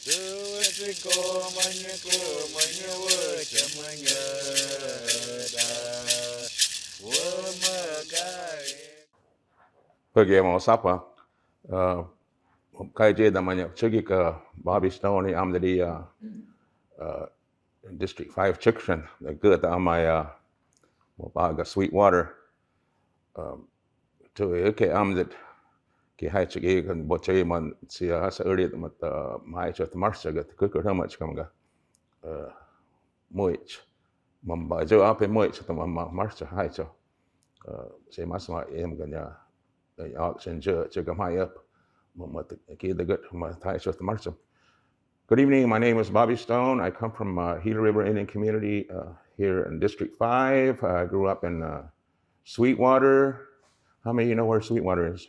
Huhugam Osapa, KJ namanya pergi ke Bobby Stone ni am jadi District 5 Chicken, ke amai baga Sweetwater, tu ke am that ke hai pergi kan bocai man sia hasa early mat mai chat marsha gat ke how much kam ga muich mamba jo ape muich tu mamba marsha hai cho saya masma em ganya auction je kam hai up mat ke the good ma thai chat marsha. Good evening. My name is Bobby Stone. I come from Gila River Indian Community here in District 5. I grew up in Sweetwater. How many of you know where Sweetwater is?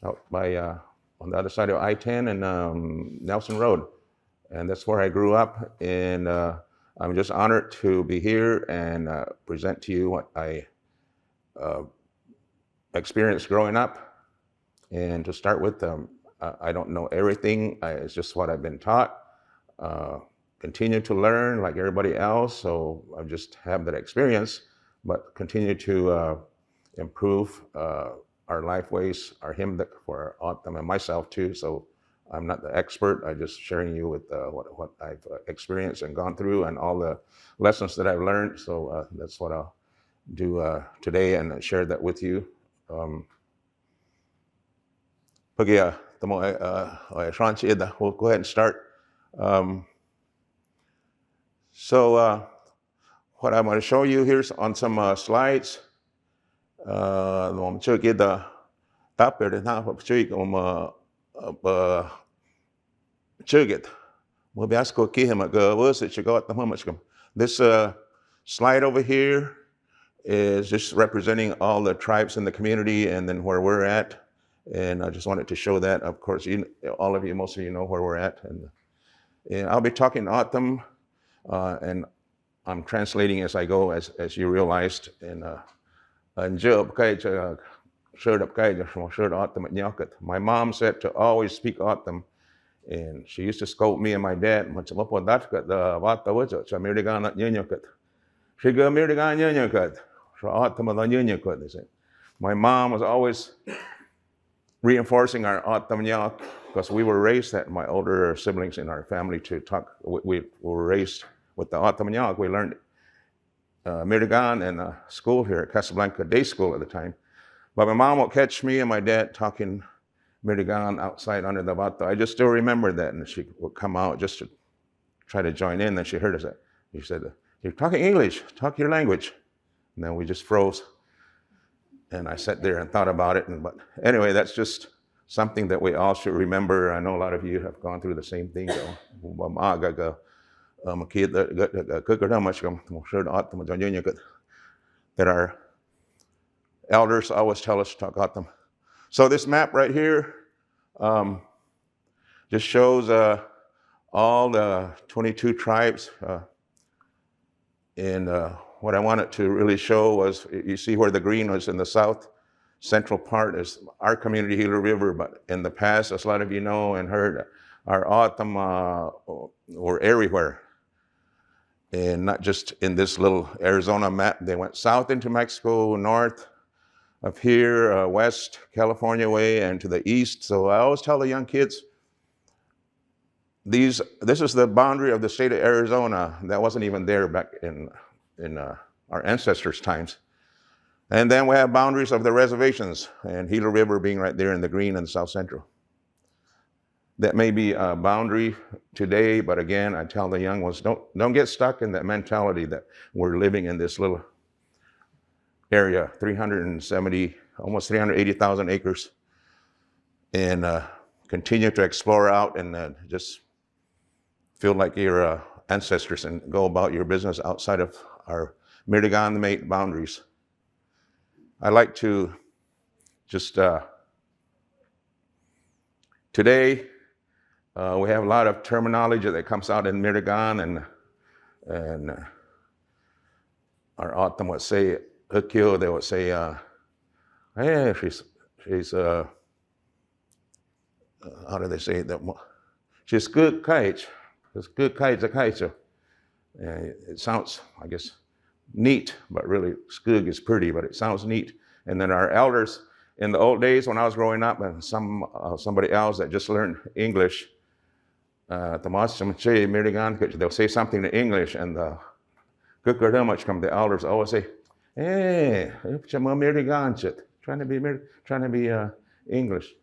Out by on the other side of I-10 and Nelson Road. And that's where I grew up. And I'm just honored to be here and present to you what I experienced growing up. And to start with, I don't know everything. It's just what I've been taught. Continue to learn like everybody else. So I just have that experience, but continue to improve our life ways, our hymn for O'otham and myself too. So I'm not the expert. I'm just sharing you with what I've experienced and gone through and all the lessons that I've learned. So that's what I'll do today and share that with you. We'll go ahead and start. So what I'm going to show you here on some slides. Chưa kia the tap về ha chưa chưa get mo bias ko kia ma go was it you got the much come. This slide over here is just representing all the tribes in the community and then where we're at. And I just wanted to show that. Of course, all of you, most of you know where we're at. And I'll be talking O'otham, and I'm translating as I go, as you realized. My mom said to always speak O'otham, and she used to scold me and my dad. My mom was always reinforcing our O'otham because we were raised that my older siblings in our family to talk. We were raised with the O'otham. We learned Mirigan and school here at Casablanca Day School at the time. But my mom would catch me and my dad talking Mirigan outside under the bata. I just still remember that, and she would come out just to try to join in. And she heard us. She said, "You're talking English. Talk your language." And then we just froze. And I sat there and thought about it. But anyway, that's just something that we all should remember. I know a lot of you have gone through the same thing. That our elders always tell us to talk about them. So this map right here just shows all the 22 tribes. And what I wanted to really show was, you see where the green was in the south central part is our community, Gila River. But in the past, as a lot of you know and heard, our O'otham were everywhere. And not just in this little Arizona map. They went south into Mexico, north up here, west California way, and to the east. So I always tell the young kids, this is the boundary of the state of Arizona. That wasn't even there back in our ancestors' times. And then we have boundaries of the reservations, and Gila River being right there in the green in the south central. That may be a boundary today, but again, I tell the young ones, don't get stuck in that mentality that we're living in this little area, 370, almost 380,000 acres, and continue to explore out and just feel like your ancestors and go about your business outside of our Mirigan-made boundaries. I like to just, today, we have a lot of terminology that comes out in Mirigan, and our O'otham would say, Ukyo, they would say, hey, she's how do they say that? Just good kite. Just good kite, the kite. It sounds, I guess, neat, but really skug is pretty, but it sounds neat. And then our elders in the old days when I was growing up, and somebody else that just learned English, they'll say something in English, and the elders always say, "Hey, trying to be English.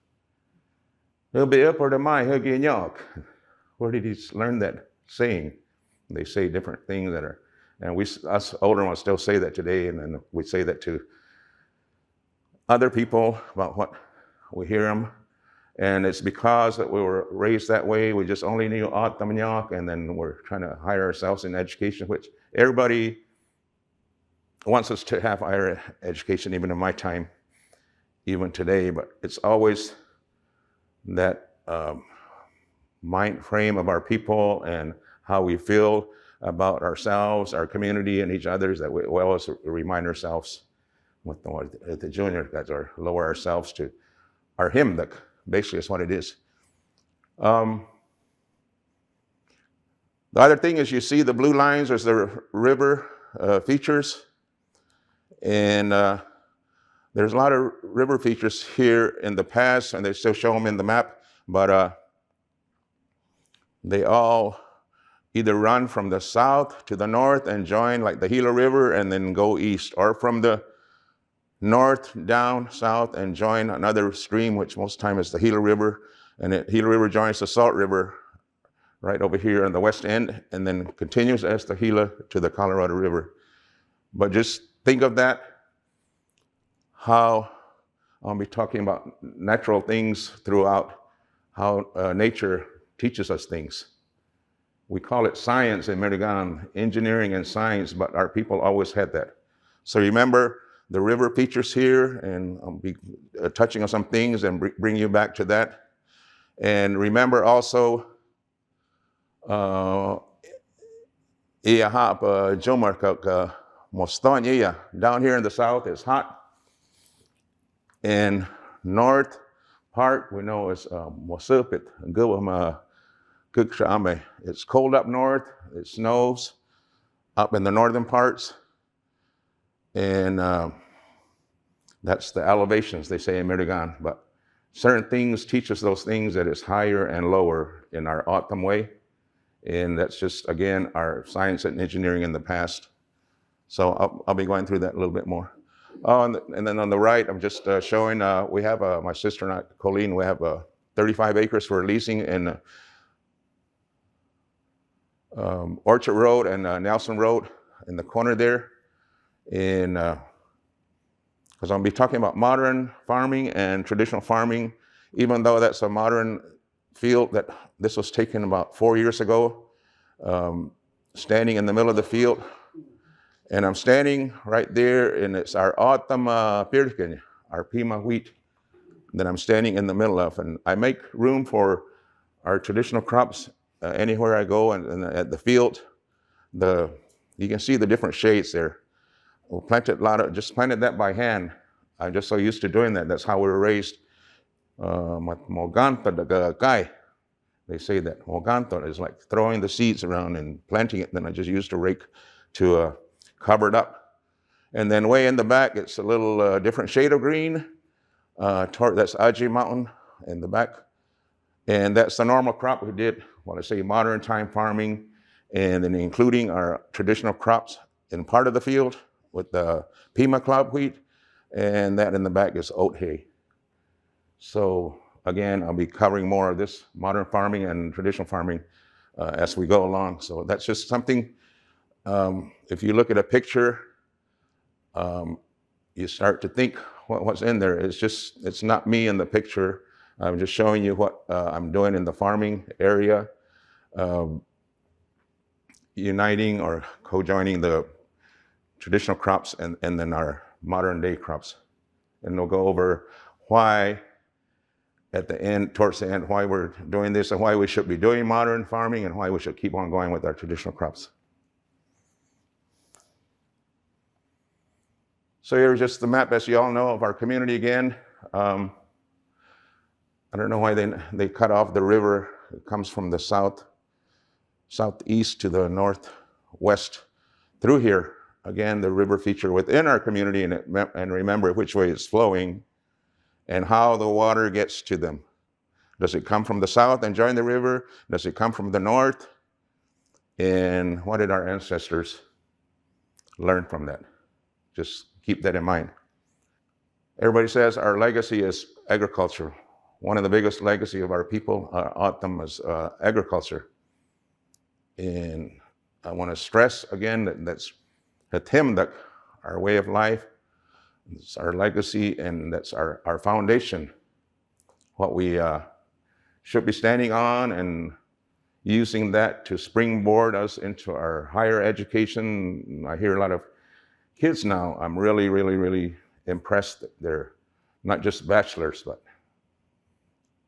He'll be up or the my he'll get york." Where did he learn that saying? They say different things that are, and us older ones still say that today, and then we say that to other people about what we hear them. And it's because that we were raised that way. We just only knew O'otham and York, and then we're trying to hire ourselves in education, which everybody wants us to have higher education, even in my time, even today. But it's always that mind frame of our people and how we feel about ourselves, our community, and each other, that we always remind ourselves with the junior guys, or lower ourselves to our hymn. That basically is what it is. The other thing is, you see the blue lines, there's the river features, and there's a lot of river features here in the past, and they still show them in the map, but they all either run from the south to the north and join like the Gila River and then go east, or from the north down south and join another stream, which most time is the Gila River, and the Gila River joins the Salt River right over here on the west end, and then continues as the Gila to the Colorado River. But just think of that, how I'll be talking about natural things throughout, how nature teaches us things. We call it science in Merigan, engineering and science, but our people always had that. So remember the river features here, and I'll be touching on some things and bring you back to that. And remember also, down here in the south is hot, and north part we know is it's cold up north. It snows up in the northern parts, and that's the elevations they say in Merigan. But certain things teach us those things, that is higher and lower in our O'otham way, and that's just, again, our science and engineering in the past. So I'll be going through that a little bit more. And then on the right, I'm just showing, we have, my sister and I, Colleen, we have 35 acres for leasing in Orchard Road and Nelson Road in the corner there. And because I'll be talking about modern farming and traditional farming, even though that's a modern field, that this was taken about 4 years ago, standing in the middle of the field. And I'm standing right there, and it's our O'otham Pirkin, our Pima wheat, that I'm standing in the middle of. And I make room for our traditional crops anywhere I go, and at the field. You can see the different shades there. We planted just planted that by hand. I'm just so used to doing that. That's how we were raised. They say that Moganto is like throwing the seeds around and planting it. Then I just used a rake to cover it up. And then way in the back, it's a little different shade of green. That's Aji Mountain in the back. And that's the normal crop we did, when I say modern time farming, and then including our traditional crops in part of the field with the Pima club wheat, and that in the back is oat hay. So again, I'll be covering more of this modern farming and traditional farming as we go along. So that's just something, if you look at a picture, you start to think what's in there. It's not me in the picture. I'm just showing you what I'm doing in the farming area, uniting or co-joining the traditional crops and then our modern day crops. And we'll go over why at the end, towards the end, why we're doing this and why we should be doing modern farming and why we should keep on going with our traditional crops. So here's just the map, as you all know, of our community again. I don't know why they cut off the river It comes from the southeast to the northwest through here. Again, the river feature within our community, and remember which way it's flowing and how the water gets to them. Does it come from the south and join the river? Does it come from the north? And what did our ancestors learn from that? Just keep that in mind. Everybody says our legacy is agriculture. One of the biggest legacy of our people, O'otham, is agriculture. And I want to stress again that that's Hatimdak, our way of life, it's our legacy, and that's our foundation. What we should be standing on and using that to springboard us into our higher education. I hear a lot of kids now, I'm really, really, really impressed that they're not just bachelors, but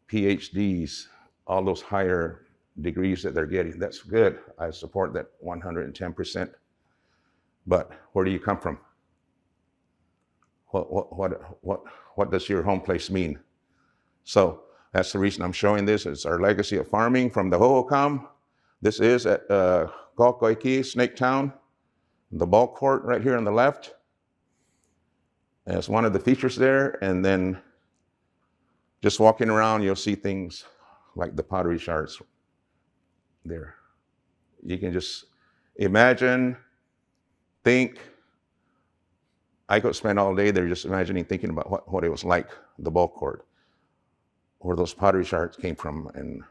PhDs, all those higher degrees that they're getting. That's good. I support that 110%. But where do you come from? What does your home place mean? So that's the reason I'm showing this. It's our legacy of farming from the Huhugam. This is at Galkoiki, Snake Town, the ball court right here on the left. And it's one of the features there. And then just walking around, you'll see things like the pottery shards there. You can just imagine, think. I could spend all day there just imagining, thinking about what it was like, the ball court, where those pottery shards came from and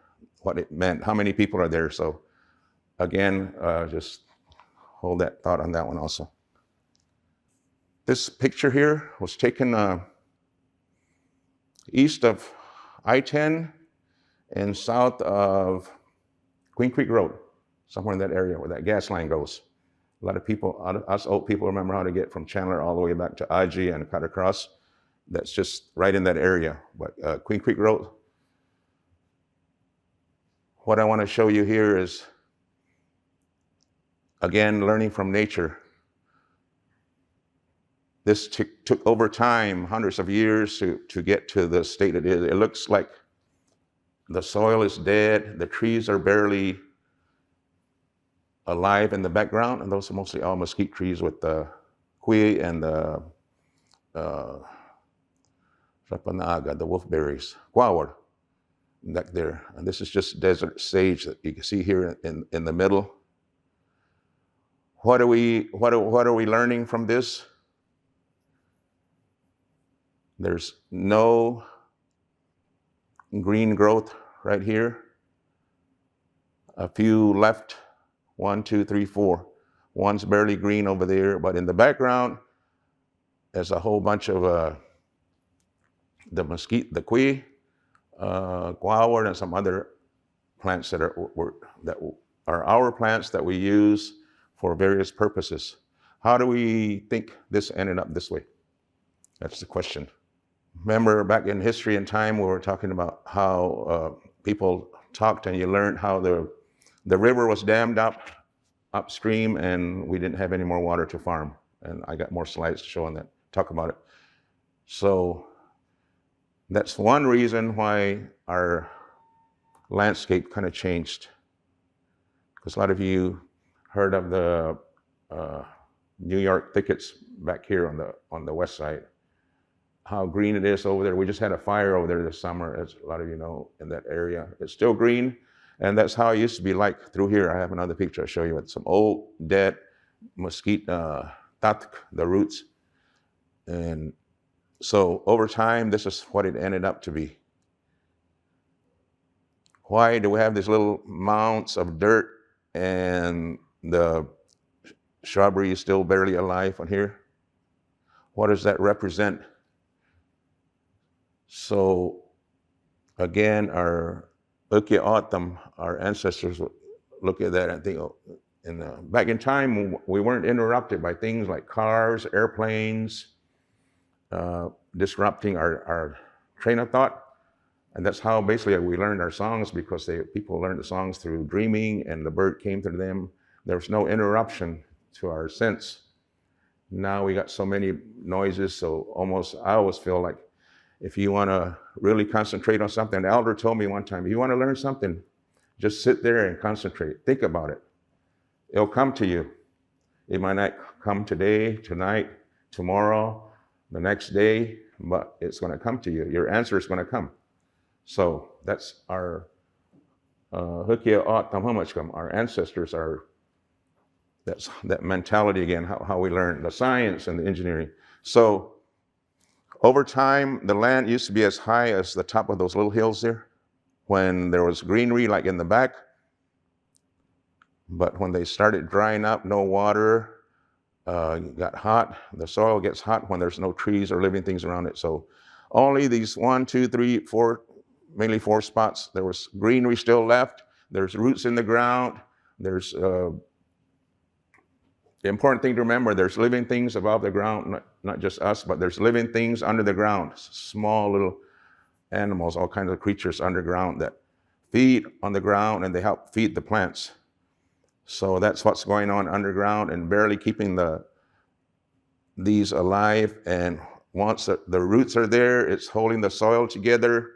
what it meant, how many people are there. So again, just hold that thought on that one also. This picture here was taken east of I-10 and south of Queen Creek Road, somewhere in that area where that gas line goes. A lot of people, us old people, remember how to get from Chandler all the way back to Aji and cut across. That's just right in that area. But Queen Creek Road. What I want to show you here is, again, learning from nature. This took over time, hundreds of years to get to the state it is. It looks like the soil is dead. The trees are barely alive in the background, and those are mostly all mesquite trees with the kui and the rapanaga, the wolfberries, guawar, back there. And this is just desert sage that you can see here in the middle. What are we learning from this? There's no green growth right here. A few left. 1, 2, 3, 4. One's barely green over there, but in the background, there's a whole bunch of the mesquite, the kui, guawar, and some other plants that are our plants that we use for various purposes. How do we think this ended up this way? That's the question. Remember back in history and time, we were talking about how people talked and you learned how the river was dammed up upstream and we didn't have any more water to farm. And I got more slides to show on that, talk about it. So that's one reason why our landscape kind of changed. Because a lot of you heard of the New York thickets back here on the west side. How green it is over there. We just had a fire over there this summer, as a lot of you know, in that area. It's still green. And that's how it used to be like through here. I have another picture I'll show you with some old, dead mesquite, tatk, the roots. And so over time, this is what it ended up to be. Why do we have these little mounds of dirt and the shrubbery is still barely alive on here? What does that represent? So again, our O'otham, our ancestors would look at that and think, oh, back in time, we weren't interrupted by things like cars, airplanes, disrupting our train of thought. And that's how basically we learned our songs, because people learned the songs through dreaming and the bird came to them. There was no interruption to our sense. Now we got so many noises, so I always feel like if you want to really concentrate on something, the elder told me one time, if you want to learn something, Just sit there and concentrate. Think about it. It'll come to you. It might not come today, tonight, tomorrow, the next day, but it's going to come to you. Your answer is going to come. So that's our Huhugam O'otham. Our ancestors are, that's that mentality again, how we learn the science and the engineering. So over time, the land used to be as high as the top of those little hills there when there was greenery like in the back. But when they started drying up, no water, got hot. The soil gets hot when there's no trees or living things around it. So only these 1, 2, 3, 4, mainly 4 spots. There was greenery still left. There's roots in the ground. There's the important thing to remember, there's living things above the ground, not just us, but there's living things under the ground, small little animals, all kinds of creatures underground that feed on the ground and they help feed the plants. So that's what's going on underground and barely keeping these alive. And once the roots are there, it's holding the soil together.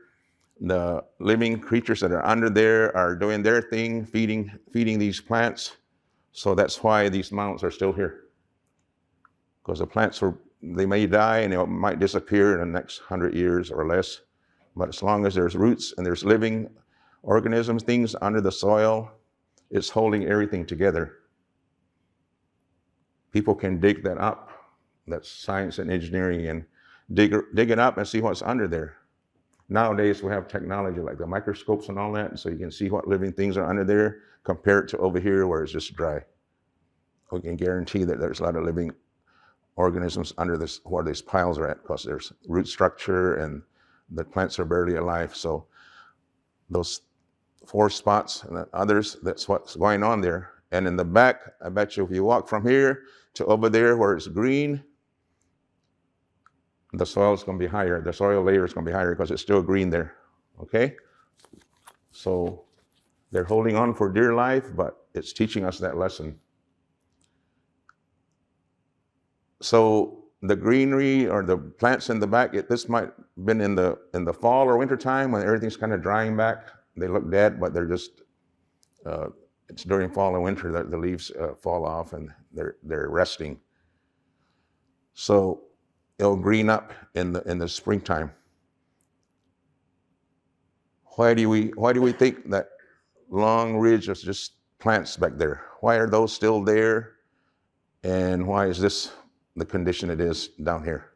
The living creatures that are under there are doing their thing, feeding these plants. So that's why these mountains are still here. Because the plants they may die and they might disappear in the next 100 years or less. But as long as there's roots and there's living organisms, things under the soil, it's holding everything together. People can dig that up. That's science and engineering, and dig it up and see what's under there. Nowadays, we have technology like the microscopes and all that, so you can see what living things are under there compared to over here where it's just dry. We can guarantee that there's a lot of living organisms under this, where these piles are at, because there's root structure and the plants are barely alive. So those 4 spots and others, that's what's going on there. And in the back, I bet you if you walk from here to over there where it's green, the soil is going to be higher. The soil layer is going to be higher because it's still green there, okay? So they're holding on for dear life, but it's teaching us that lesson. So the greenery or the plants in the back, this might have been in the fall or winter time when everything's kind of drying back. They look dead, but they're just, it's during fall and winter that the leaves fall off and they're resting. So it'll green up in the springtime. Why do we think that long ridge is just plants back there? Why are those still there? And why is this the condition it is down here?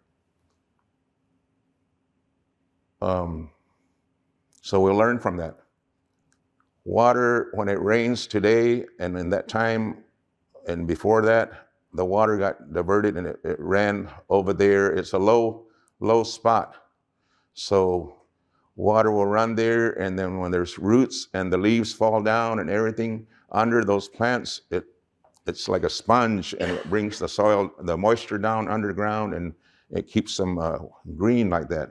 So we'll learn from that. Water, when it rains today, and in that time and before that, the water got diverted and it ran over there. It's a low spot. So water will run there, and then when there's roots and the leaves fall down and everything under those plants, it's like a sponge, and it brings the soil, the moisture down underground, and it keeps them green like that.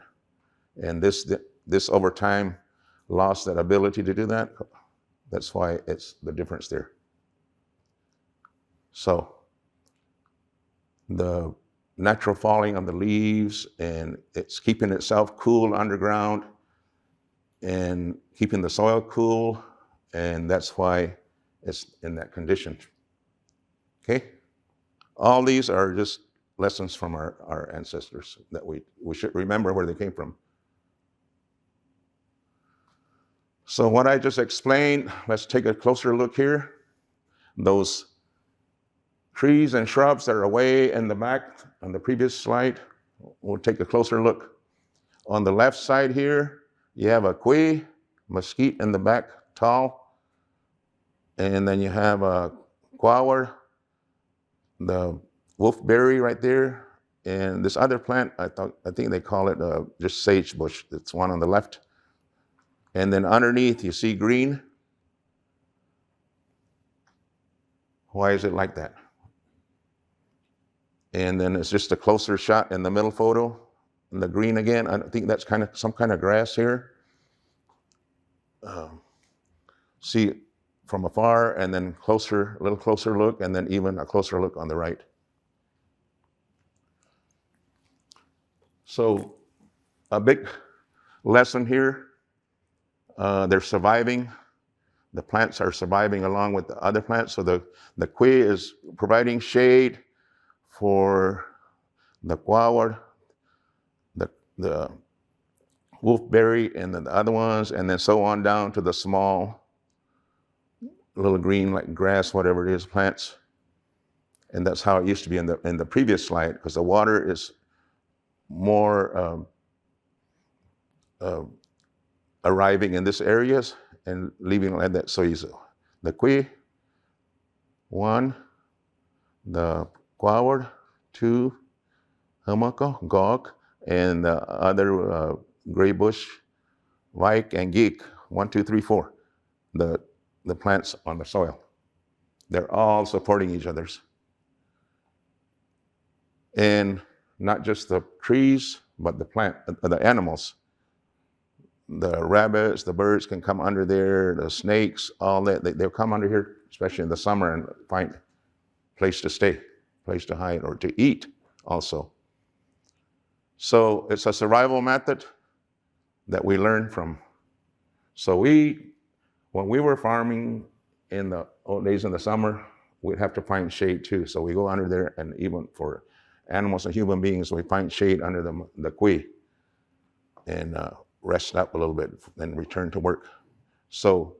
And this over time lost that ability to do that. That's why it's the difference there. So the natural falling of the leaves, and it's keeping itself cool underground and keeping the soil cool, and that's why it's in that condition. Okay? All these are just lessons from our ancestors that we should remember where they came from. So what I just explained, let's take a closer look here. Those trees and shrubs that are away in the back on the previous slide, we'll take a closer look. On the left side here, you have a quay, mesquite in the back, tall. And then you have a guava, the wolfberry right there. And this other plant, I think they call it just sagebush. It's one on the left. And then underneath, you see green. Why is it like that? And then it's just a closer shot in the middle photo. And the green again, I think that's some kind of grass here. See from afar, and then a little closer look, and then even a closer look on the right. So a big lesson here, they're surviving. the plants are surviving along with the other plants. So the kui is providing shade for the guava, the wolfberry, and then the other ones, and then so on down to the small little green like grass, whatever it is, plants. And that's how it used to be in the previous slide, because the water is more arriving in this areas and leaving like that. So the kui, 1, the guava, 2, humako, gog, and the other gray bush, vike, and geek, 1, 2, 3, 4. The plants on the soil. They're all supporting each other's. And not just the trees, but the animals. The rabbits, the birds can come under there, the snakes, all that. They'll come under here, especially in the summer, and find a place to stay, place to hide, or to eat also. So it's a survival method that we learn from. So when we were farming in the old days in the summer, we'd have to find shade too. So we go under there, and even for animals and human beings, we find shade under the kui and rest up a little bit and return to work. So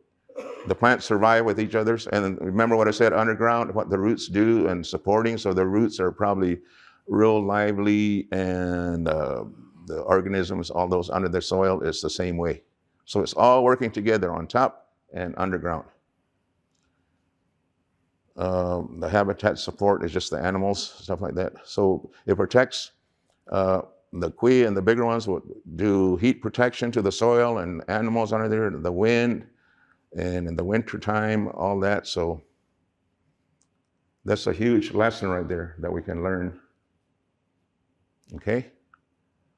the plants survive with each other's. And remember what I said, underground, what the roots do and supporting. So the roots are probably real lively, and the organisms, all those under the soil, is the same way. So it's all working together on top and underground. The habitat support is just the animals, stuff like that. So it protects the kui, and the bigger ones will do heat protection to the soil and animals under there, the wind, and in the winter time, all that. So that's a huge lesson right there that we can learn. Okay?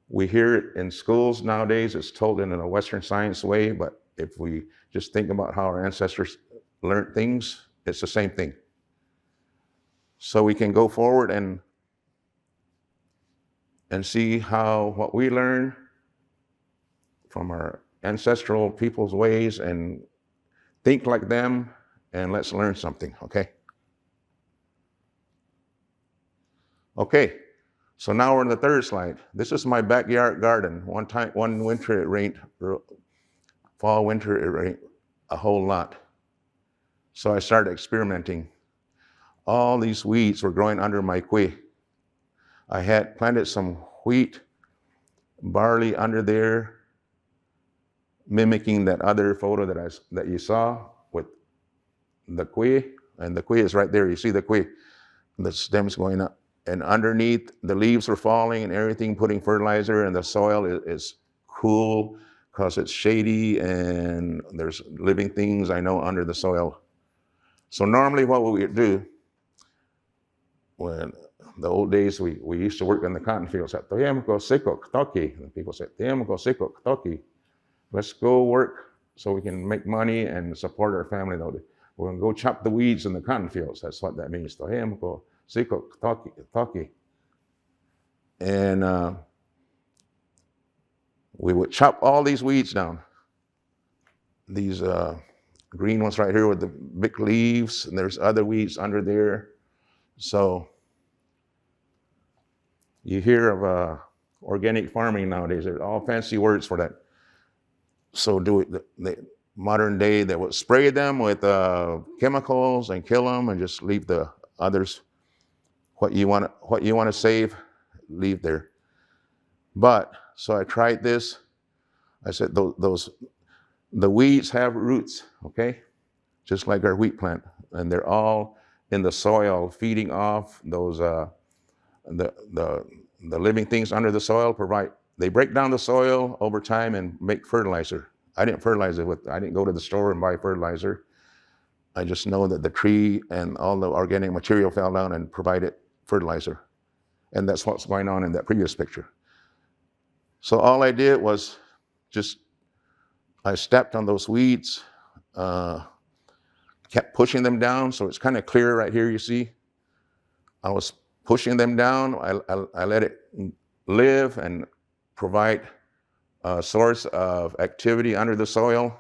We hear it in schools nowadays. It's told in a Western science way, but if we just think about how our ancestors learned things, it's the same thing. So we can go forward and see how what we learn from our ancestral people's ways and think like them, and let's learn something, okay? Okay, so now we're in the third slide. This is my backyard garden. One winter it rained, fall, winter it rained a whole lot. So I started experimenting. All these weeds were growing under my kui. I had planted some wheat, barley under there, mimicking that other photo that you saw with the kui, and the kui is right there. You see the kui, the stems going up, and underneath the leaves are falling and everything, putting fertilizer, and the soil is cool because it's shady and there's living things I know under the soil. So normally what we would do, when the old days, we used to work in the cotton fields. And people said, let's go work so we can make money and support our family. We're going to go chop the weeds in the cotton fields. That's what that means. And we would chop all these weeds down. These green ones right here with the big leaves, and there's other weeds under there. So you hear of organic farming nowadays. There's all fancy words for that. So the modern day, they would spray them with chemicals and kill them, and just leave the others. What you want to save, leave there. But so I tried this. I said the weeds have roots, okay, just like our wheat plant, and they're all in the soil, feeding off those the living things under the soil. They break down the soil over time and make fertilizer. I didn't fertilize it I didn't go to the store and buy fertilizer. I just know that the tree and all the organic material fell down and provided fertilizer. And that's what's going on in that previous picture. So all I did was I stepped on those weeds, kept pushing them down. So it's kind of clear right here, you see. I was pushing them down. I let it live and provide a source of activity under the soil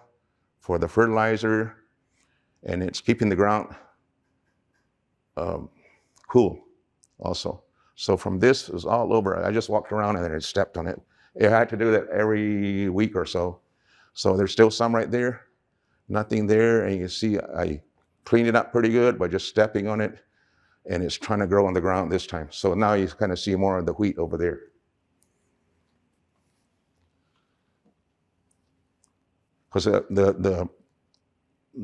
for the fertilizer. and it's keeping the ground cool also. So from this, it was all over. I just walked around and then I stepped on it. I had to do that every week or so. So there's still some right there, nothing there. And you see, I cleaned it up pretty good by just stepping on it, and it's trying to grow on the ground this time. So now you kind of see more of the wheat over there. Because the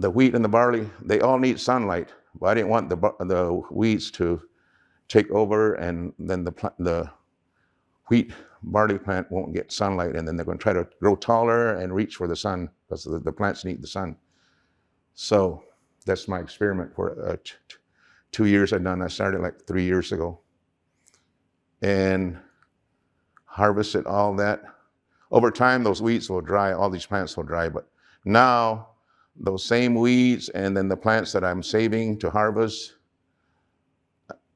wheat and the barley, they all need sunlight. But I didn't want the weeds to take over, and then the wheat barley plant won't get sunlight, and then they're going to try to grow taller and reach for the sun, because the plants need the sun. So that's my experiment for 2 years I've done. I started like 3 years ago, and harvested all that. Over time, those weeds will dry, all these plants will dry, but now those same weeds and then the plants that I'm saving to harvest,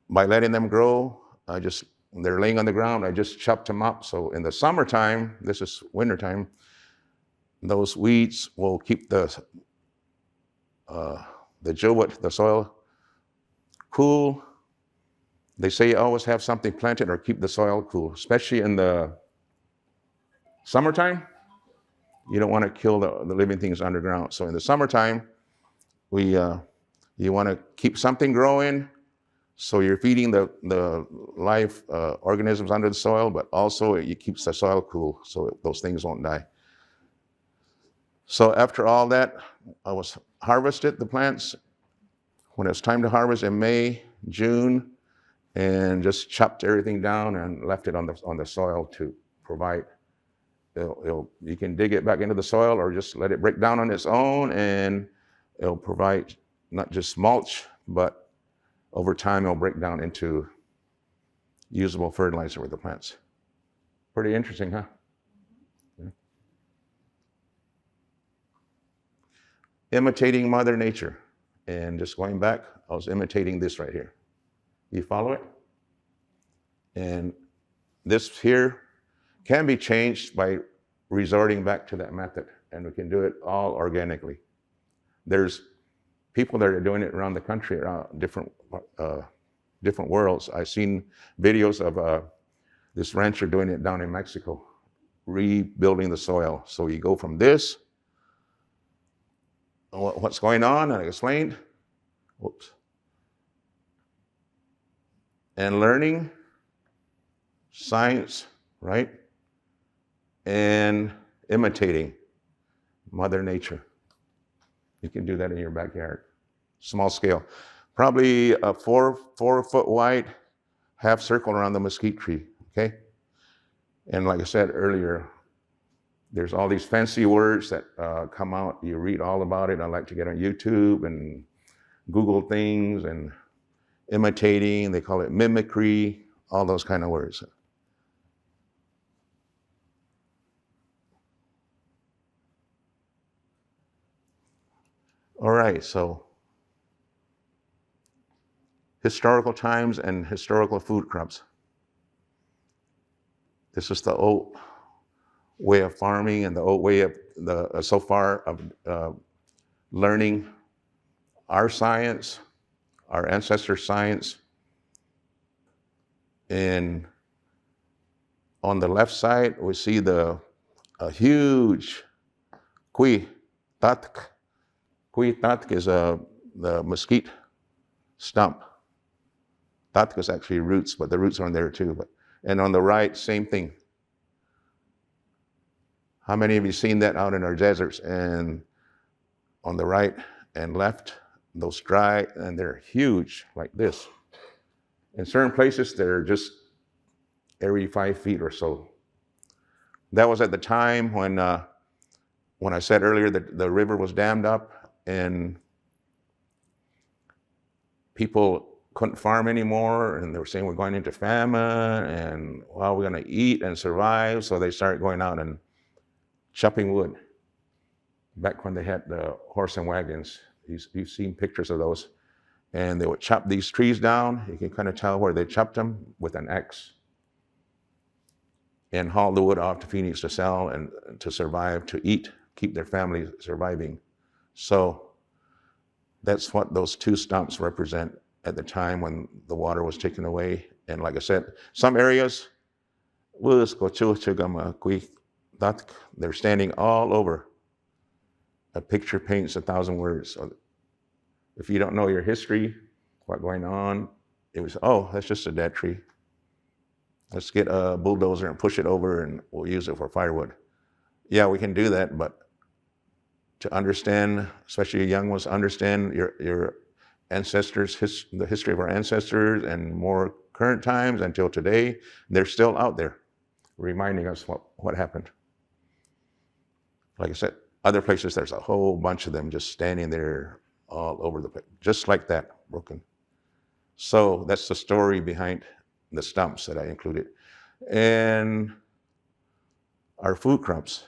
by letting them grow, they're laying on the ground, I just chopped them up. So in the summertime, this is wintertime, those weeds will keep the soil cool. They say always have something planted or keep the soil cool, especially in the summertime. You don't want to kill the living things underground. So in the summertime, you want to keep something growing, so you're feeding the live organisms under the soil, but also it keeps the soil cool so those things won't die. So after all that, I was harvested the plants when it was time to harvest in May, June, and just chopped everything down and left it on the soil to provide. You can dig it back into the soil or just let it break down on its own, and it'll provide not just mulch, but over time it'll break down into usable fertilizer with the plants. Pretty interesting, huh? Yeah. Imitating Mother Nature. And just going back, I was imitating this right here. You follow it? And this here can be changed by resorting back to that method, and we can do it all organically. There's people that are doing it around the country, around different worlds. I've seen videos of this rancher doing it down in Mexico, rebuilding the soil. So you go from this, what's going on, and I explained, and learning science, right? And imitating Mother Nature. You can do that in your backyard, small scale. Probably a 4 foot wide half circle around the mesquite tree, okay? And like I said earlier, there's all these fancy words that come out. You read all about it. I like to get on YouTube and Google things, and imitating, they call it mimicry, all those kind of words. All right, so historical times and historical food crops. This is the old way of farming and the old way of so far of learning our science, our ancestors' science. And on the left side, we see a huge kui tatk. Kui tatk is the mesquite stump. Tatk is actually roots, but the roots are in there too. And on the right, same thing. How many of you seen that out in our deserts? And on the right and left, those dry, and they're huge like this. In certain places, they're just every 5 feet or so. That was at the time when I said earlier that the river was dammed up and people couldn't farm anymore, and they were saying we're going into famine, and well, we're going to eat and survive. So they started going out and chopping wood. Back when they had the horse and wagons, you've seen pictures of those. And they would chop these trees down. You can kind of tell where they chopped them with an axe, and haul the wood off to Phoenix to sell and to survive, to eat, keep their families surviving. So that's what those two stumps represent at the time when the water was taken away. And like I said, some areas, they're standing all over. A picture paints 1,000 words. So if you don't know your history, what's going on, it was, oh, that's just a dead tree. Let's get a bulldozer and push it over and we'll use it for firewood. Yeah, we can do that, but to understand, especially young ones, understand your ancestors, the history of our ancestors and more current times until today, they're still out there reminding us what happened. Like I said, other places, there's a whole bunch of them just standing there all over the place, just like that, broken. So that's the story behind the stumps that I included. And our food crops,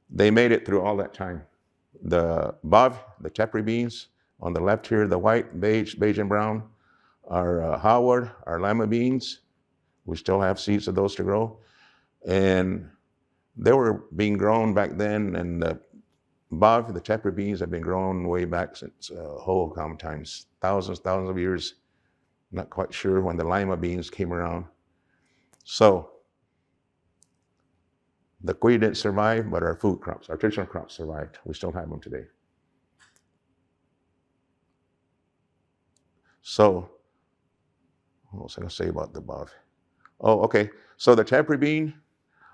they made it through all that time. The bav, the tepary beans, on the left here, the white, beige and brown, our howard, our lima beans. We still have seeds of those to grow. And they were being grown back then, and the bav, the tepary beans, have been grown way back since Huhugam times, thousands of years. Not quite sure when the lima beans came around. So the cuy didn't survive, but our food crops, our traditional crops survived. We still have them today. So, what was I going to say about the bav? Oh, okay. So the tepary bean.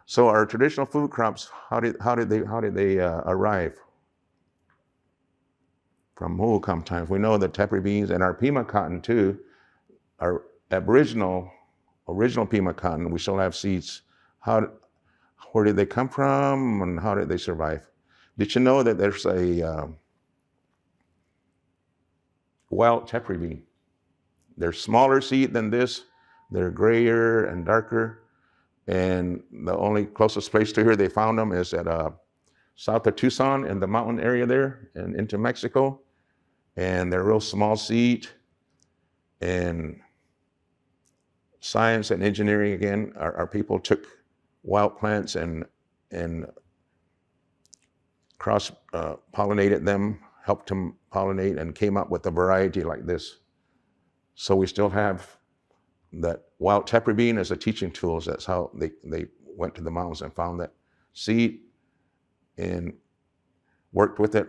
So our traditional food crops, how did they arrive? From Huhugam times. We know the tepary beans and our pima cotton too. Our original pima cotton, we still have seeds. Where did they come from and how did they survive? Did you know that there's a wild tepary bean? They're smaller seed than this. They're grayer and darker. And the only closest place to here they found them is at south of Tucson in the mountain area there and into Mexico. And they're real small seed. And science and engineering, again, our people took wild plants and cross-pollinated them, helped them pollinate, and came up with a variety like this. So we still have that wild tepary bean as a teaching tool. That's how they went to the mountains and found that seed and worked with it,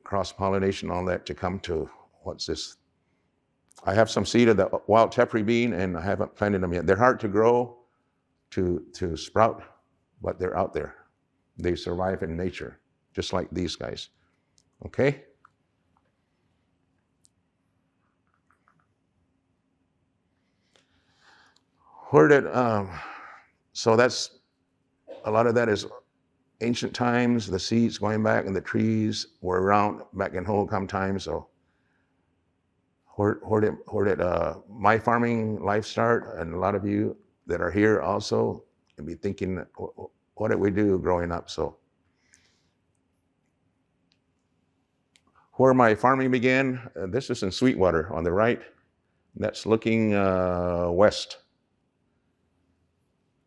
cross-pollination, all that, to come to what's this. I have some seed of the wild tepary bean and I haven't planted them yet. They're hard to grow, to sprout, but they're out there. They survive in nature, just like these guys. Okay? So that's, a lot of that is ancient times, the seeds going back and the trees were around back in Huhugam times. So where did my farming life start? And a lot of you that are here also can be thinking, what did we do growing up? So where my farming began, this is in Sweetwater on the right. That's looking west.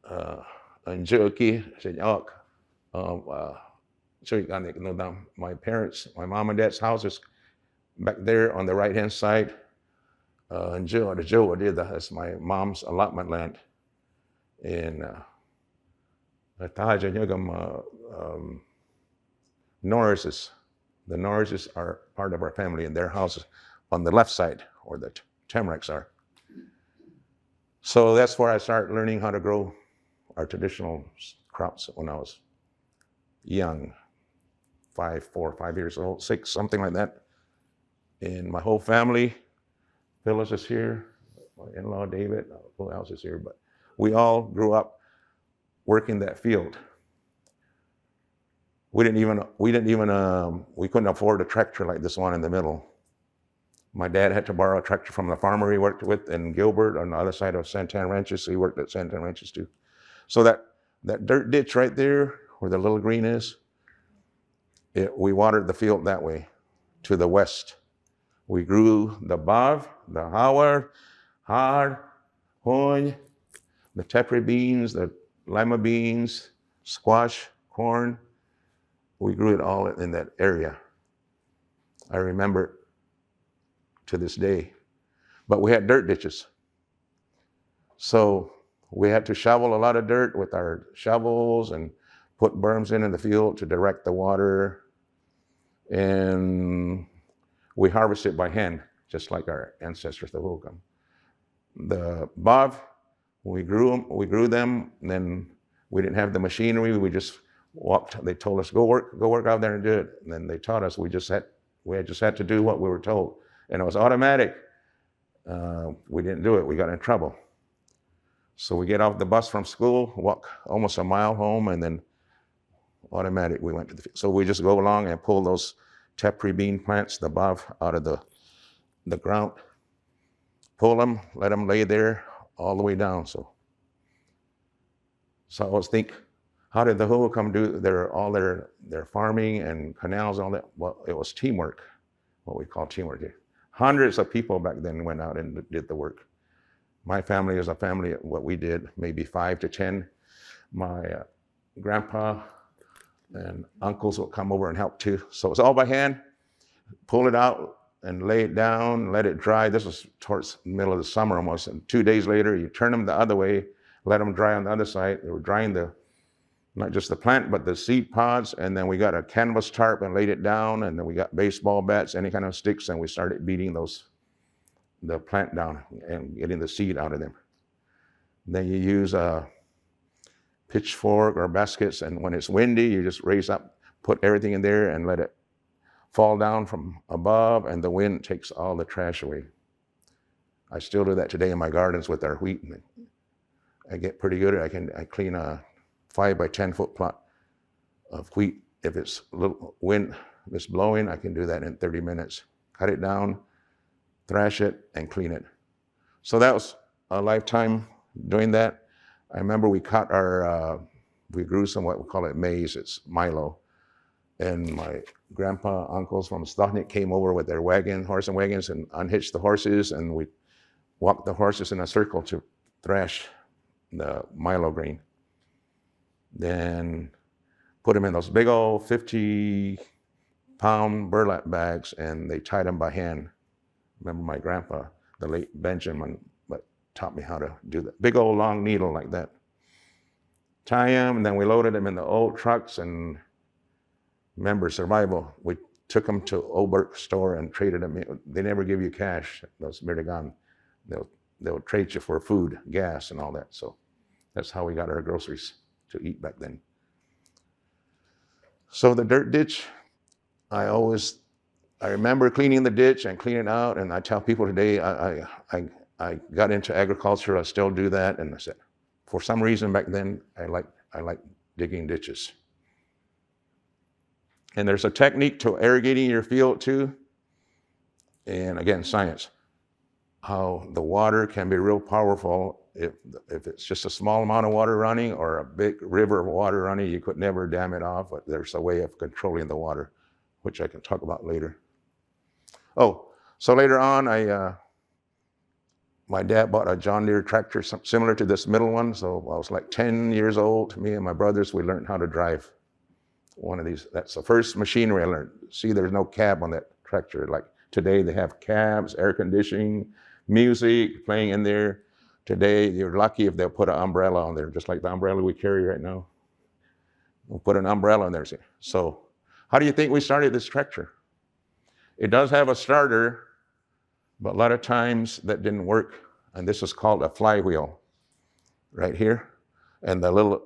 My parents, my mom and dad's house is back there on the right-hand side. That's my mom's allotment land. And Norrises. The Norrises are part of our family, and their house is on the left side, where the tamaracks are. So that's where I started learning how to grow our traditional crops when I was young, 5 years old, 6, something like that. And my whole family, Phyllis is here, my in-law David, who else is here, but we all grew up working that field. We couldn't afford a tractor like this one in the middle. My dad had to borrow a tractor from the farmer he worked with in Gilbert on the other side of Santan Ranches, so he worked at Santan Ranches too. So that dirt ditch right there, where the little green is, we watered the field that way, to the west. We grew the bav, the howard, hoñ, the tepary beans, the lima beans, squash, corn. We grew it all in that area. I remember to this day. But we had dirt ditches. So we had to shovel a lot of dirt with our shovels and put berms in the field to direct the water. And we harvested by hand, just like our ancestors, the Huhugam. The bav, we grew them, and then we didn't have the machinery. We just walked. They told us, go work out there and do it. And then they taught us. We just had to do what we were told, and it was automatic. We didn't do it. We got in trouble. So we get off the bus from school, walk almost a mile home, and then automatic we went to the field. So we just go along and pull those tepary bean plants, the bav, out of the ground, pull them, let them lay there all the way down. So I always think, how did the Huhugam do their farming and canals and all that? Well, it was teamwork, what we call teamwork here. Hundreds of people back then went out and did the work. My family is a family, what we did, maybe 5 to 10. My grandpa and uncles would come over and help too. So it's all by hand, pull it out and lay it down, let it dry. This was towards the middle of the summer almost. And 2 days later, you turn them the other way, let them dry on the other side. They were drying not just the plant, but the seed pods. And then we got a canvas tarp and laid it down. And then we got baseball bats, any kind of sticks, and we started beating the plant down and getting the seed out of them. Then you use a pitchfork or baskets, and when it's windy, you just raise up, put everything in there and let it fall down from above, and the wind takes all the trash away. I still do that today in my gardens with our wheat. I get pretty good at it. I clean a 5 by 10 foot plot of wheat. If it's a little wind is blowing, I can do that in 30 minutes. Cut it down, thrash it, and clean it. So that was a lifetime doing that. I remember we we grew some, what we call it maize, it's Milo. And my grandpa, uncles from Stotnik came over with their horse and wagons, and unhitched the horses, and we walked the horses in a circle to thrash the Milo grain. Then put them in those big old 50-pound burlap bags, and they tied them by hand. Remember my grandpa, the late Benjamin, taught me how to do that. Big old long needle like that. Tie them, and then we loaded them in the old trucks. And remember, survival, we took them to Oberk store and traded them. They never give you cash, those Mirdagan. They'll trade you for food, gas, and all that. So that's how we got our groceries to eat back then. So the dirt ditch, I remember cleaning the ditch and cleaning out, and I tell people today, I got into agriculture, I still do that, and I said, for some reason back then, I like digging ditches. And there's a technique to irrigating your field too, and again, science. How the water can be real powerful if it's just a small amount of water running or a big river of water running, you could never dam it off, but there's a way of controlling the water, which I can talk about later. Oh, so later on, my dad bought a John Deere tractor similar to this middle one. So I was like 10 years old. Me and my brothers, we learned how to drive one of these. That's the first machinery I learned. See, there's no cab on that tractor. Like today, they have cabs, air conditioning, music playing in there. Today, you're lucky if they'll put an umbrella on there, just like the umbrella we carry right now. We'll put an umbrella on there. So how do you think we started this tractor? It does have a starter, but a lot of times that didn't work. And this is called a flywheel right here. And the little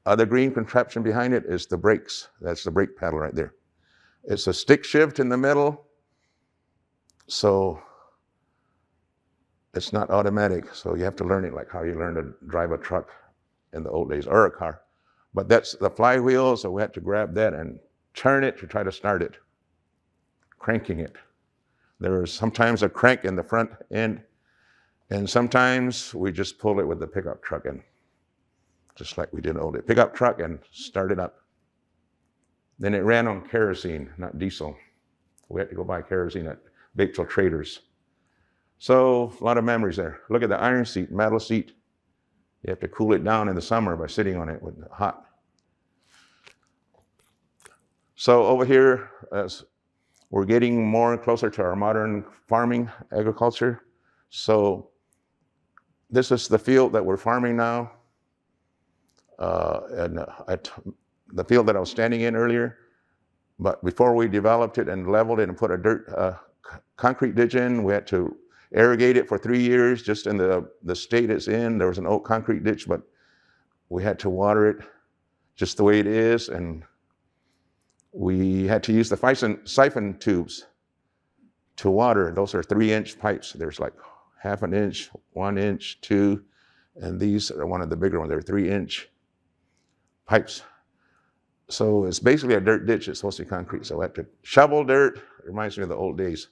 other green contraption behind it is the brakes. That's the brake paddle right there. It's a stick shift in the middle. So it's not automatic. So you have to learn it like how you learn to drive a truck in the old days or a car. But that's the flywheel. So we had to grab that and turn it to try to start it, cranking it. There is sometimes a crank in the front end, and sometimes we just pull it with the pickup truck in, just like we did old day. Pickup truck and start it up. Then it ran on kerosene, not diesel. We had to go buy kerosene at Batesville Traders. So a lot of memories there. Look at the iron seat, metal seat. You have to cool it down in the summer by sitting on it with hot. So over here, we're getting more and closer to our modern farming agriculture. So this is the field that we're farming now. The field that I was standing in earlier. But before we developed it and leveled it and put a concrete ditch in, we had to irrigate it for 3 years. Just in the state it's in, there was an old concrete ditch, but we had to water it just the way it is. And we had to use the siphon tubes to water. Those are 3-inch pipes. There's like 1/2 inch, 1 inch, 2, and these are one of the bigger ones. They're 3-inch pipes. So it's basically a dirt ditch. It's mostly concrete. So we have to shovel dirt. It reminds me of the old days.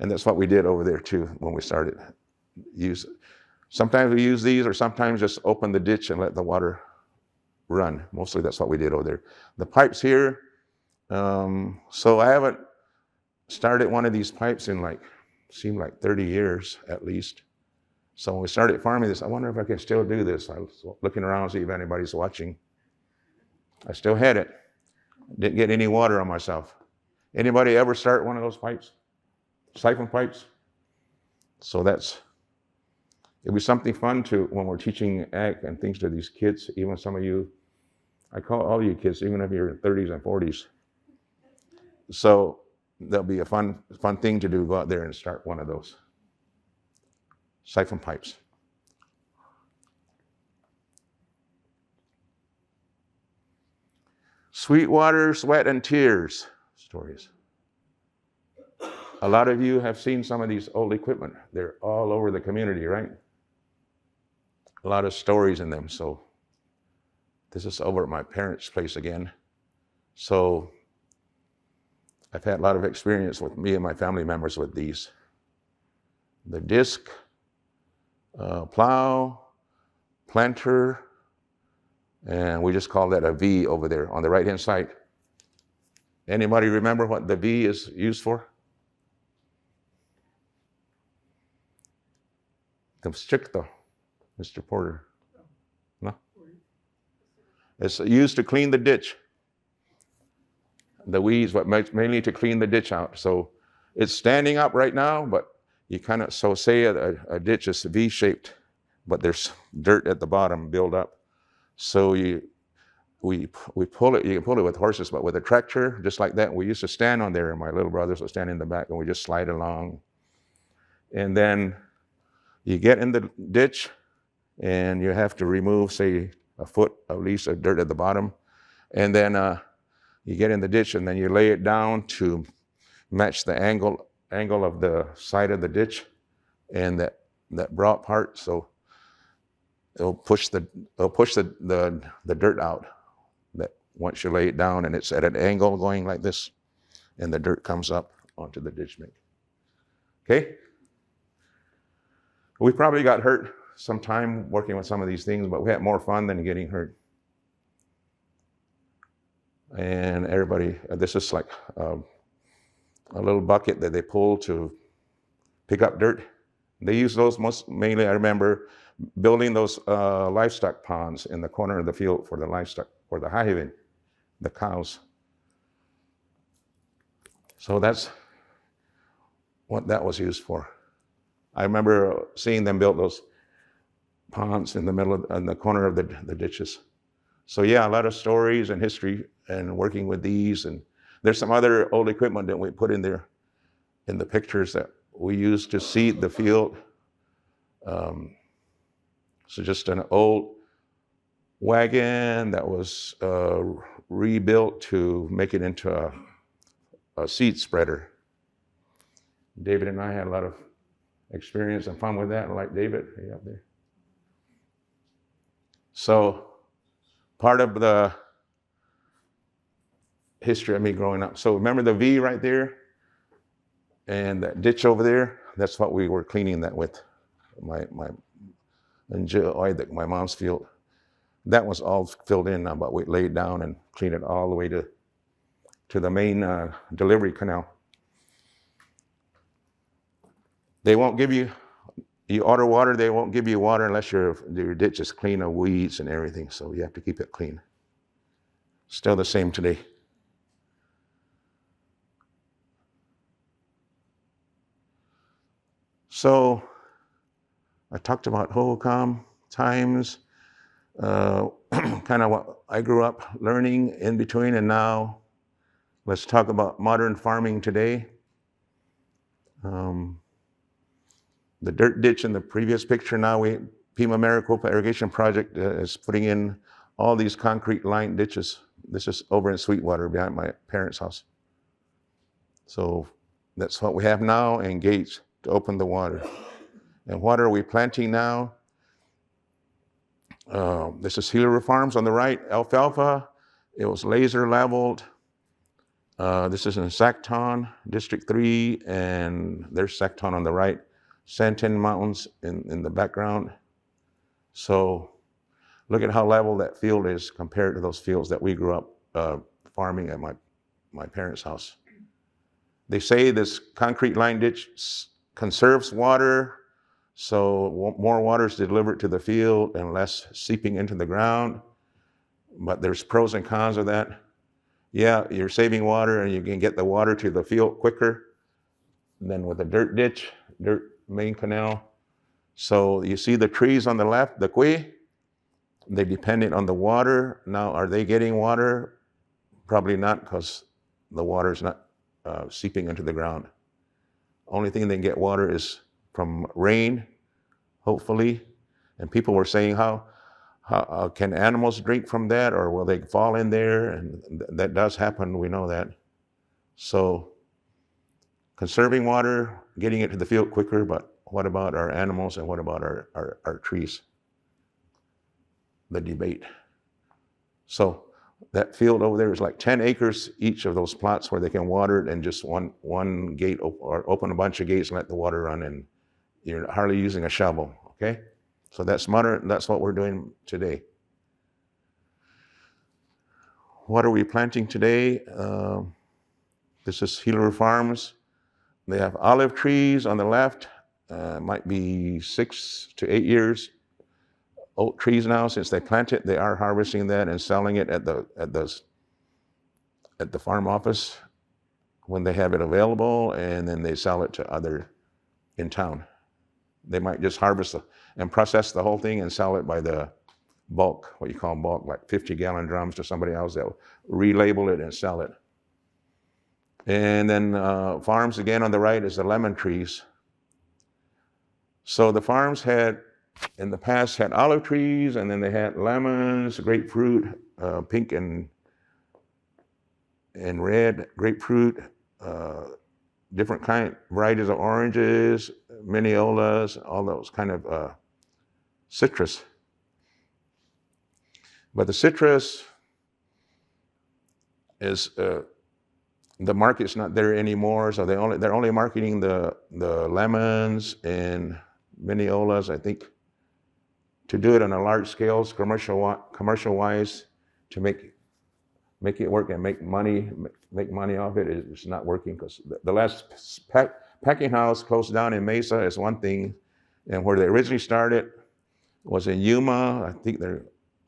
And that's what we did over there too when we started. Sometimes we use these, or sometimes just open the ditch and let the water run. Mostly that's what we did over there. The pipes here, so I haven't started one of these pipes in seemed like 30 years at least. So when we started farming this, I wonder if I can still do this. I was looking around to see if anybody's watching. I still had it. Didn't get any water on myself. Anybody ever start one of those pipes? Siphon pipes? So it'd be something fun when we're teaching ag and things to these kids, even some of you, I call all you kids, even if you're in 30s and 40s. So that'll be a fun thing to do, go out there and start one of those siphon pipes. Sweetwater, sweat, and tears stories. A lot of you have seen some of these old equipment. They're all over the community, right? A lot of stories in them. So this is over at my parents' place again. So I've had a lot of experience with me and my family members with these. The disc, plow, planter, and we just call that a V over there on the right-hand side. Anybody remember what the V is used for? Constrictor, Mr. Porter. No? It's used to clean the ditch. The weeds, but mainly to clean the ditch out. So it's standing up right now, but you kind of, so say a ditch is V-shaped, but there's dirt at the bottom build up. So we pull it, you can pull it with horses, but with a tractor, just like that, we used to stand on there, and my little brothers would stand in the back, and we just slide along. And then you get in the ditch, and you have to remove, say, a foot at least of dirt at the bottom. And then you get in the ditch, and then you lay it down to match the angle of the side of the ditch and that broad part. So it'll push the dirt out. That once you lay it down and it's at an angle going like this, and the dirt comes up onto the ditch bank. Okay? We probably got hurt sometime working with some of these things, but we had more fun than getting hurt. And everybody, this is like a little bucket that they pull to pick up dirt. They use those mainly, I remember, building those livestock ponds in the corner of the field for the livestock, for the haven, the cows. So that's what that was used for. I remember seeing them build those ponds in the middle in the corner of the ditches. So yeah, a lot of stories and history and working with these. And there's some other old equipment that we put in there in the pictures that we used to seed the field. So just an old wagon that was rebuilt to make it into a seed spreader. David and I had a lot of experience and fun with that, like David, hey, up there. So part of the history of me growing up. So remember the V right there and that ditch over there? That's what we were cleaning that with. My mom's field. That was all filled in now, but we laid down and cleaned it all the way to the main delivery canal. They won't give you order water, they won't give you water unless your ditch is clean of weeds and everything, so you have to keep it clean. Still the same today. So I talked about Huhugam times, kind of what I grew up learning in between, and now let's talk about modern farming today. The dirt ditch in the previous picture, now Pima Maricopa Irrigation Project is putting in all these concrete lined ditches. This is over in Sweetwater behind my parents' house. So that's what we have now, and gates to open the water. And what are we planting now? This is Gila Farms on the right, alfalfa. It was laser leveled. This is in Sackton, District 3, and there's Sackton on the right. Santin Mountains in the background. So look at how level that field is compared to those fields that we grew up farming at my parents' house. They say this concrete line ditch conserves water, so more water is delivered to the field and less seeping into the ground. But there's pros and cons of that. Yeah, you're saving water and you can get the water to the field quicker than with a dirt ditch, dirt main canal. So you see the trees on the left, the kui, they depended on the water. Now, are they getting water? Probably not, because the water is not seeping into the ground. Only thing they can get water is from rain, hopefully. And people were saying, how can animals drink from that, or will they fall in there? And that does happen, we know that. So conserving water, getting it to the field quicker, but what about our animals and what about our trees? The debate. So that field over there is like 10 acres, each of those plots where they can water it, and just one gate, or open a bunch of gates and let the water run, and you're hardly using a shovel, okay? So that's modern, that's what we're doing today. What are we planting today? This is Gila Farms. They have olive trees on the left, might be 6 to 8 years old trees now since they planted. They are harvesting that and selling it at the farm office when they have it available, and then they sell it to other in town. They might just harvest and process the whole thing and sell it by the bulk, what you call bulk, like 50-gallon drums to somebody else that will relabel it and sell it. And then farms again on the right is the lemon trees. So the farms had, in the past, had olive trees, and then they had lemons, grapefruit, pink and red grapefruit, different varieties of oranges, miniolas, all those kind of citrus. But the citrus is, the market's not there anymore, so they're only marketing the lemons and miniolas, I think, to do it on a large scale, commercial-wise, to make it work and make money off it. It's not working, because the last packing house closed down in Mesa is one thing, and where they originally started was in Yuma. I think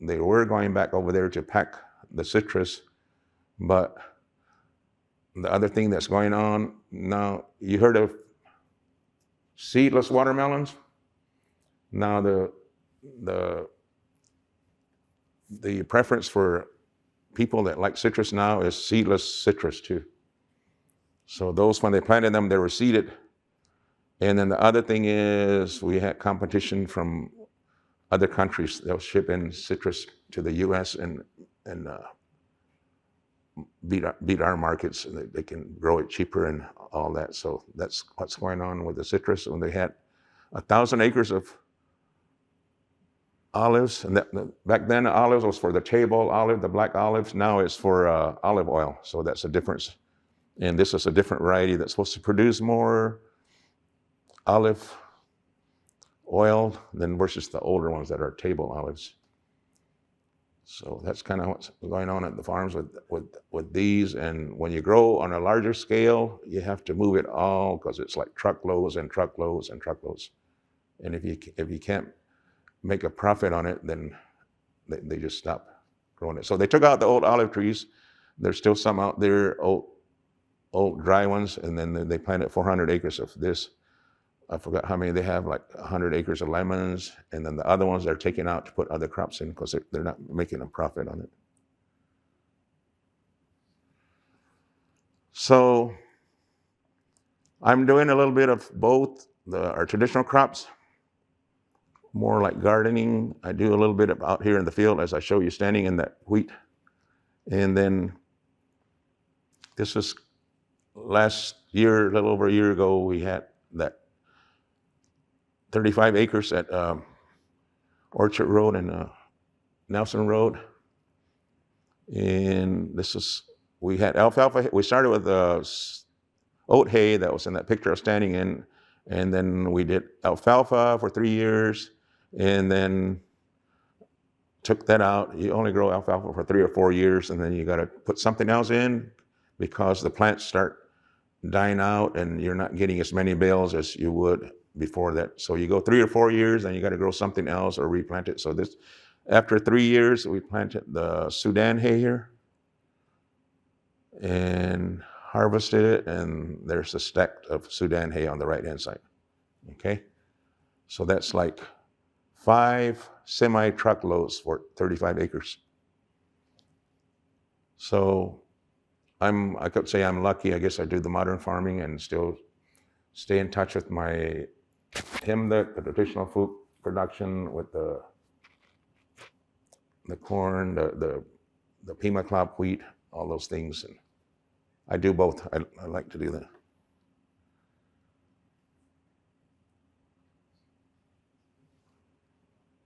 they were going back over there to pack the citrus, but the other thing that's going on now, you heard of seedless watermelons? Now the preference for people that like citrus now is seedless citrus too. So those, when they planted them, they were seeded. And then the other thing is, we had competition from other countries. They'll ship in citrus to the US and beat our markets, and they can grow it cheaper and all that. So that's what's going on with the citrus. When they had 1,000 acres of olives, and back then olives was for the table olive, the black olives. Now it's for olive oil. So that's a difference. And this is a different variety that's supposed to produce more olive oil than versus the older ones that are table olives. So that's kind of what's going on at the farms with these. And when you grow on a larger scale, you have to move it all, because it's like truckloads and truckloads and truckloads. And if you can't make a profit on it, then they just stop growing it. So they took out the old olive trees. There's still some out there, old dry ones, and then they planted 400 acres of this. I forgot how many they have, like 100 acres of lemons, and then the other ones they're taking out to put other crops in because they're not making a profit on it. So I'm doing a little bit of both our traditional crops, more like gardening. I do a little bit of out here in the field as I show you standing in that wheat. And then this was last year, a little over a year ago, we had that 35 acres at Orchard Road and Nelson Road. And we had alfalfa. We started with oat hay that was in that picture I was standing in. And then we did alfalfa for 3 years and then took that out. You only grow alfalfa for 3 or 4 years and then you got to put something else in because the plants start dying out and you're not getting as many bales as you would before that. So you go 3 or 4 years and you got to grow something else or replant it. So after 3 years, we planted the Sudan hay here and harvested it, and there's a stack of Sudan hay on the right-hand side, okay? So that's like 5 semi-truckloads for 35 acres. So I could say I'm lucky. I guess I do the modern farming and still stay in touch with the traditional food production with the corn, the Pima crop, wheat, all those things. And I do both. I like to do that.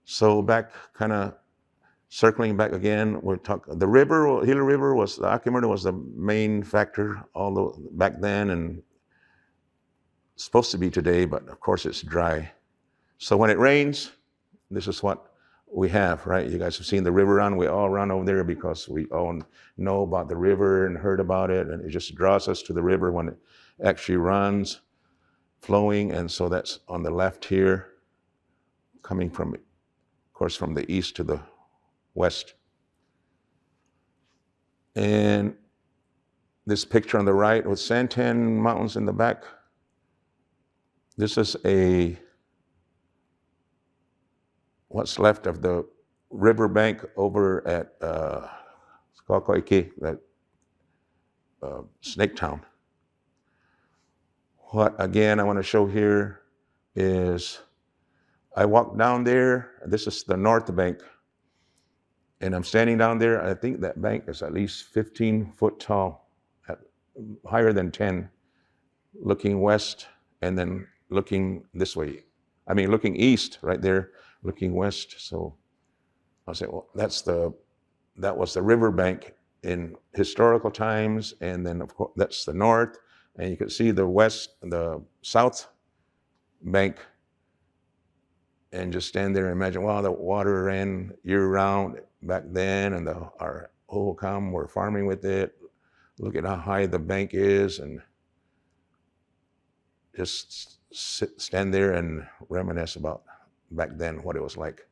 So back, kind of circling back again, we're talking, the Gila River the Akimel was the main factor back then and supposed to be today, but of course it's dry. So when it rains, this is what we have, right? You guys have seen the river run. We all run over there because we all know about the river and heard about it, and it just draws us to the river when it actually runs, flowing. And so that's on the left here, coming from, of course, from the east to the west. And this picture on the right with Santan Mountains in the back, this is what's left of the riverbank over at Snake Town. What again I want to show here is I walked down there. This is the north bank, and I'm standing down there. I think that bank is at least 15 foot tall, higher than 10, looking west and then looking this way. I mean, looking east right there, looking west. So I'll say, well, that was the riverbank in historical times, and then of course that's the north, and you can see the south bank, and just stand there and imagine, wow, the water ran year-round back then, and our Huhugam were farming with it. Look at how high the bank is, and just stand there and reminisce about back then, what it was like.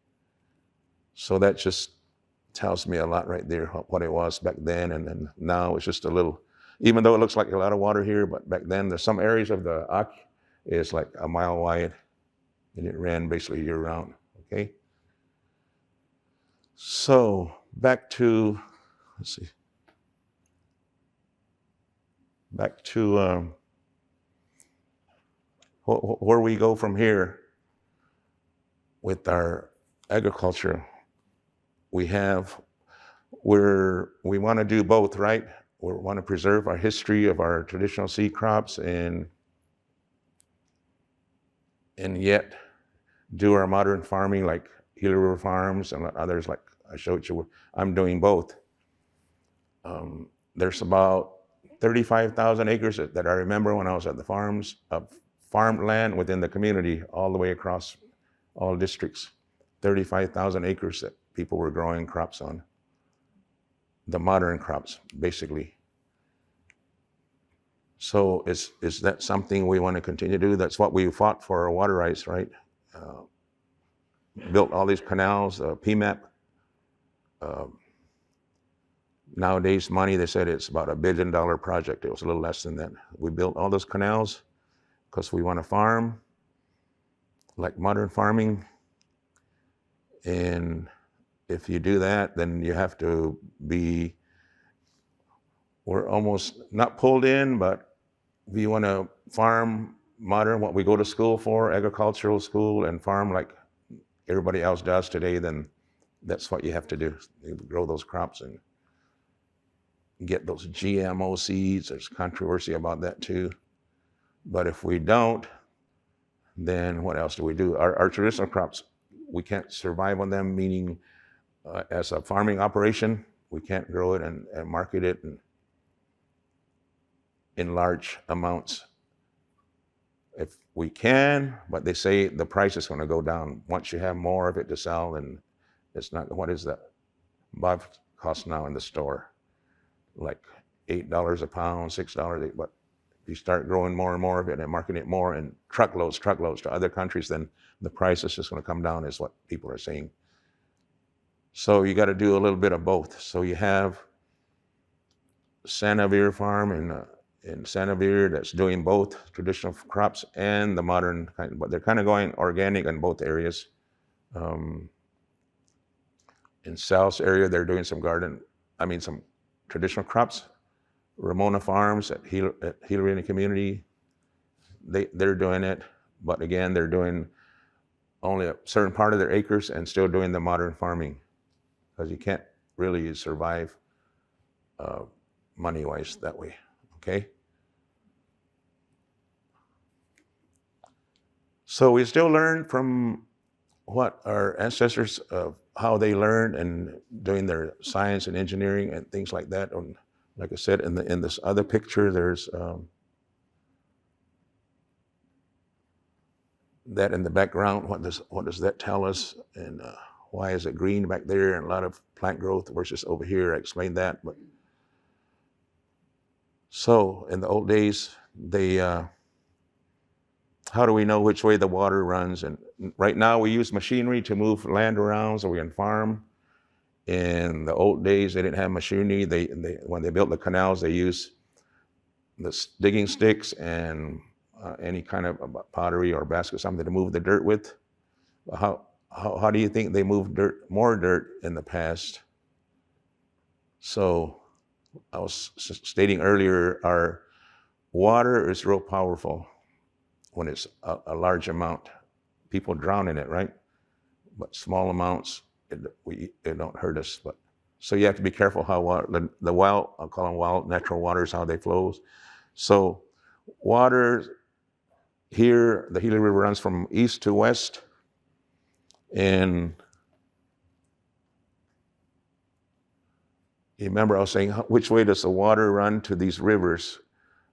So that just tells me a lot right there, what it was back then, and then now it's just a little, even though it looks like a lot of water here, but back then there's some areas of the Ak is like a mile wide, and it ran basically year-round, okay? So back to, let's see, back to where we go from here with our agriculture. We want to do both, right? We want to preserve our history of our traditional seed crops and yet do our modern farming like Gila River Farms and others like I showed you. I'm doing both. There's about 35,000 acres that I remember when I was at the farms of farmed land within the community all the way across all districts. 35,000 acres that people were growing crops on. The modern crops, basically. So is that something we want to continue to do? That's what we fought for our water rights, right? Built all these canals, PMAP. Nowadays money, they said it's about $1 billion project. It was a little less than that. We built all those canals because we want to farm. like modern farming. And if you do that, then you have to be, we're almost not pulled in, but if you want to farm modern, what we go to school for, agricultural school, and farm like everybody else does today, then that's what you have to do. You grow those crops and get those GMO seeds. There's controversy about that too. But if we don't, then what else do we do? Our traditional crops, we can't survive on them, meaning as a farming operation, we can't grow it and market it in large amounts. If we can, but they say the price is going to go down. Once you have more of it to sell, then it's not, what is that? Bob cost now in the store? Like $8 a pound, $6, but if you start growing more and more of it and marketing it more in truckloads to other countries, then the price is just going to come down, is what people are saying. So you got to do a little bit of both. So you have Sanavir farm in Sanavir that's doing both traditional crops and the modern kind, but they're kind of going organic in both areas. In Sal's area, they're doing some some traditional crops. Ramona Farms at Gila Community, they're doing it, but again, they're doing only a certain part of their acres and still doing the modern farming, because you can't really survive money-wise that way, okay? So we still learn from what our ancestors, how they learned and doing their science and engineering and things like that. And like I said, in this other picture, there's that in the background. What does that tell us? And why is it green back there and a lot of plant growth versus over here? I explained that. But so in the old days, they how do we know which way the water runs? And right now we use machinery to move land around so we can farm. In the old days, they didn't have machinery. When they built the canals, they used the digging sticks and any kind of pottery or basket, something to move the dirt with. How do you think they moved more dirt in the past? So I was stating earlier, our water is real powerful when it's a large amount. People drown in it, right? But small amounts, it don't hurt us. But so you have to be careful how the wild, I'll call them wild natural waters, how they flow. So water here, the Gila River runs from east to west, and you remember I was saying, which way does the water run to these rivers?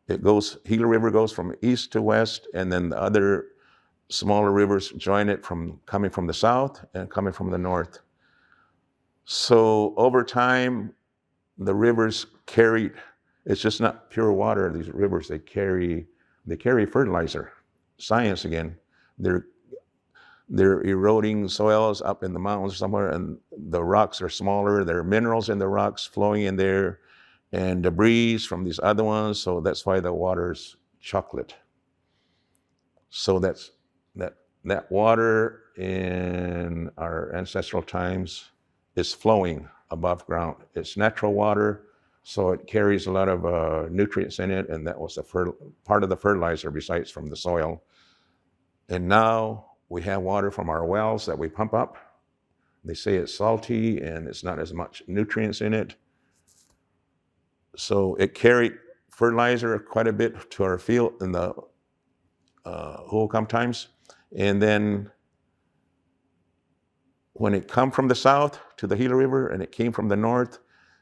Gila River goes from east to west, and then the other smaller rivers join it coming from the south and coming from the north. So over time, the rivers it's just not pure water. These rivers, they carry fertilizer. Science again. They're eroding soils up in the mountains somewhere, and the rocks are smaller. There are minerals in the rocks flowing in there, and debris from these other ones. So that's why the water's chocolate. So that water in our ancestral times is flowing above ground. It's natural water, so it carries a lot of nutrients in it, and that was part of the fertilizer besides from the soil. And now we have water from our wells that we pump up. They say it's salty and it's not as much nutrients in it. So it carried fertilizer quite a bit to our field in the Huhugam times. And then when it come from the south to the Gila River and it came from the north,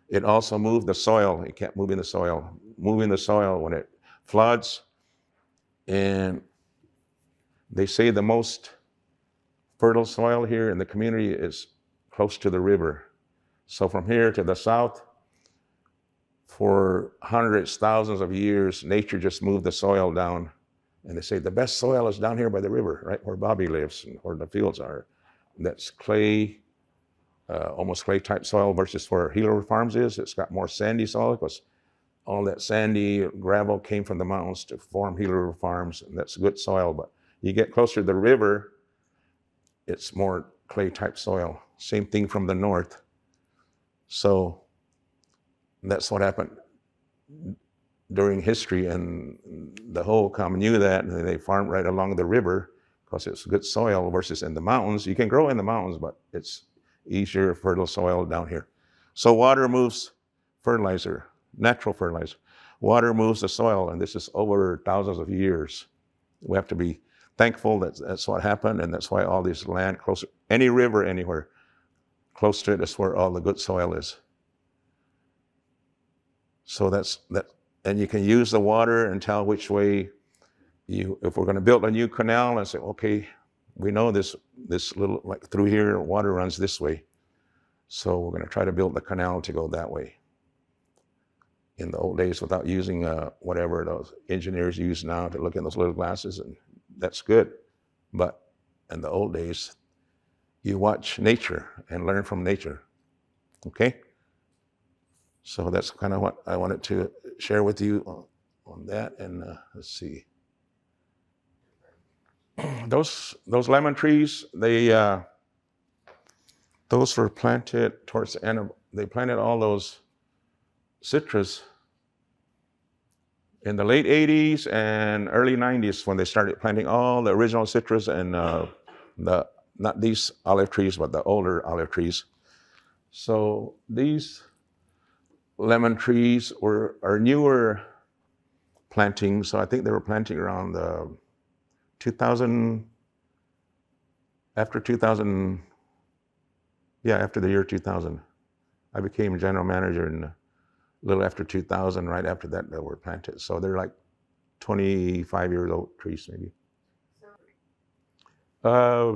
it also moved the soil. It kept moving the soil when it floods. And they say the most fertile soil here in the community is close to the river. So from here to the south, for hundreds, thousands of years, nature just moved the soil down. And they say the best soil is down here by the river, right where Bobby lives and where the fields are. That's clay, almost clay type soil versus where Gila Farms is. It's got more sandy soil because all that sandy gravel came from the mountains to form Gila Farms, and that's good soil. But you get closer to the river, it's more clay type soil. Same thing from the north. So that's what happened during history, and the Huhugam knew that, and they farmed right along the river because it's good soil versus in the mountains. You can grow in the mountains, but it's easier fertile soil down here. So water moves fertilizer, natural fertilizer. Water moves the soil, and this is over thousands of years. We have to be thankful that that's what happened, and that's why all this land closer, any river anywhere close to it is where all the good soil is. So that's that, and you can use the water and tell which way if we're going to build a new canal and say, okay, we know this little, like through here, water runs this way. So we're going to try to build the canal to go that way. In the old days, without using whatever those engineers use now to look in those little glasses, and that's good. But in the old days, you watch nature and learn from nature. Okay? So that's kind of what I wanted to share with you on that. And let's see. Those lemon trees, those were planted towards the end of, they planted all those citrus in the late 80s and early 90s when they started planting all the original citrus and not these olive trees, but the older olive trees. So these lemon trees are newer plantings. So I think they were planting around 2000, after the year 2000. I became general manager in a little after 2000. Right after that, they were planted. So they're like 25 years old trees, maybe.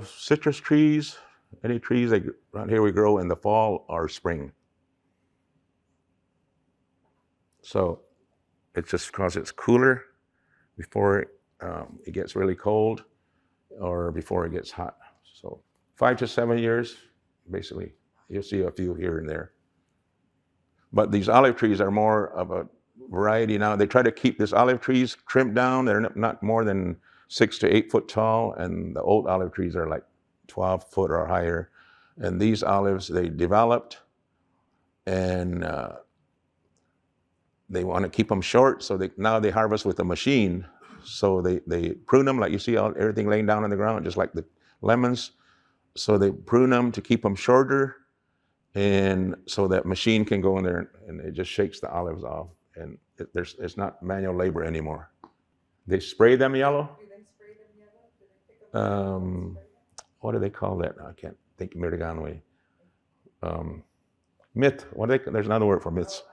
Citrus trees, any trees around here we grow in the fall or spring. So it's just because it's cooler before it gets really cold or before it gets hot. So 5 to 7 years, basically. You'll see a few here and there. But these olive trees are more of a variety now. They try to keep these olive trees trimmed down. They're not more than 6 to 8 foot tall, and the old olive trees are like 12 foot or higher. And these olives, they developed, and they want to keep them short, so now they harvest with a machine. So they prune them, like you see everything laying down on the ground, just like the lemons. So they prune them to keep them shorter, and so that machine can go in there and it just shakes the olives off. And it's not manual labor anymore. They spray them yellow. Do they spray them yellow? Do they pick up What do they call that? I can't think Mirganway. Myth. There's another word for myths.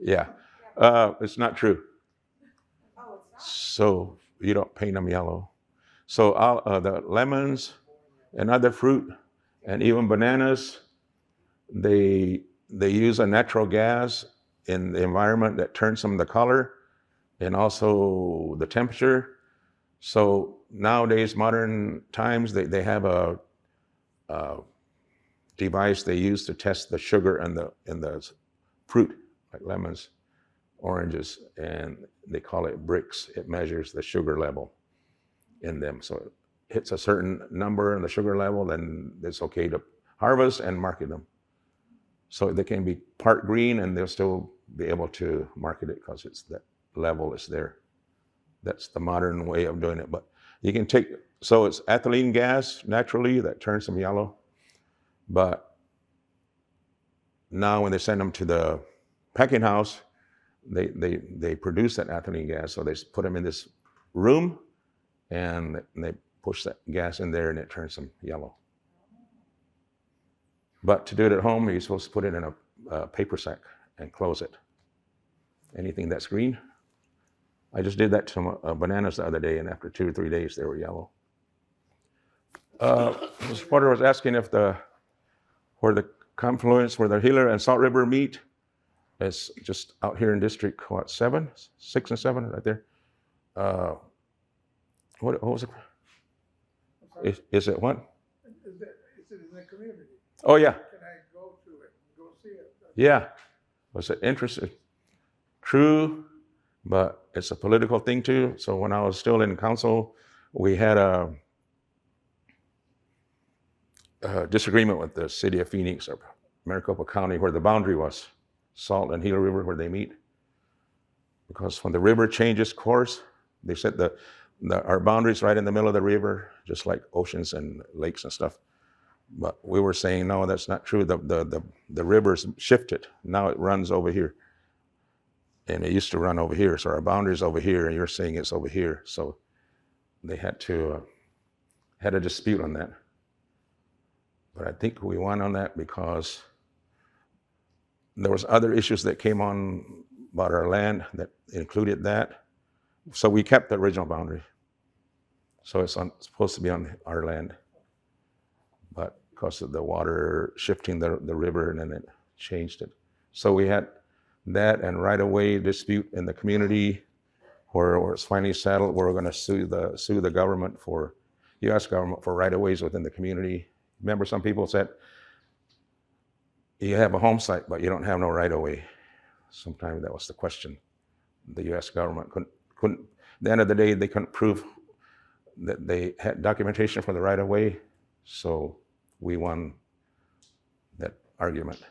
Yeah. It's not true. Oh, it's not? So you don't paint them yellow. So the lemons and other fruit and even bananas, they use a natural gas in the environment that turns them the color and also the temperature. So nowadays, modern times, they have a device they use to test the sugar in the fruit, like lemons, oranges, and they call it bricks. It measures the sugar level in them. So it hits a certain number in the sugar level, then it's okay to harvest and market them. So they can be part green and they'll still be able to market it because it's that level is there. That's the modern way of doing it. But you can so it's ethylene gas naturally that turns them yellow. But now when they send them to the packing house, they produce that ethylene gas. So they put them in this room and they push that gas in there and it turns them yellow. But to do it at home, you're supposed to put it in a paper sack and close it. Anything that's green. I just did that to some bananas the other day, and after 2 or 3 days, they were yellow. Mr. Porter was asking if where the confluence, where the Gila and Salt River meet, is just out here in District 6 and 7, right there. What was it? Is it what? Is it in the community? Oh yeah. Can I go to it and go see it? Yeah. Was it interesting? True, but it's a political thing too. So when I was still in council, we had a disagreement with the city of Phoenix or Maricopa County where the boundary was, Salt and Gila River where they meet. Because when the river changes course, they set our boundaries right in the middle of the river, just like oceans and lakes and stuff. But we were saying, no, that's not true. The river's shifted. Now it runs over here. And it used to run over here. So our boundary's over here, and you're saying it's over here. So they had a dispute on that. But I think we won on that because there was other issues that came on about our land that included that. So we kept the original boundary. So it's supposed to be on our land. But because of the water shifting the river, and then it changed it. So we had that and right-of-way dispute in the community where it's finally settled. We're going to sue the government U.S. government for right-of-ways within the community. Remember, some people said, you have a home site, but you don't have no right-of-way. Sometimes that was the question. The U.S. government couldn't, at the end of the day, they couldn't prove that they had documentation for the right-of-way, so we won that argument.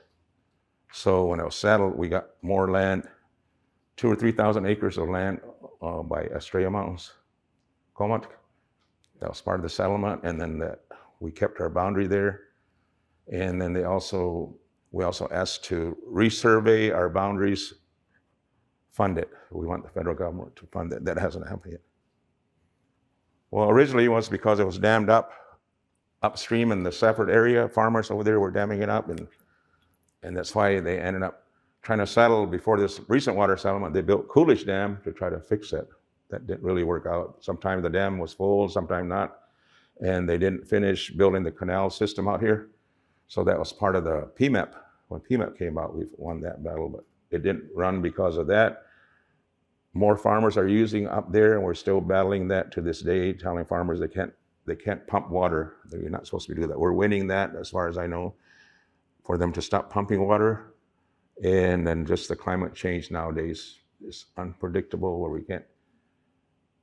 So when it was settled, we got more land, 2,000 or 3,000 acres of land by Estrella Mountains, Comat. That was part of the settlement, and then we kept our boundary there. And then we also asked to resurvey our boundaries, fund it. We want the federal government to fund it. That hasn't happened yet. Well, originally it was because it was dammed up upstream in the Safford area. Farmers over there were damming it up, and that's why they ended up trying to settle. Before this recent water settlement, they built Coolidge Dam to try to fix it. That didn't really work out. Sometimes the dam was full, sometimes not. And they didn't finish building the canal system out here. So that was part of the PMEP. When PMEP came out, we won that battle, but it didn't run because of that. More farmers are using up there, and we're still battling that to this day, telling farmers they can't pump water. They're not supposed to do that. We're winning that, as far as I know, for them to stop pumping water. And then just the climate change nowadays is unpredictable, where we can't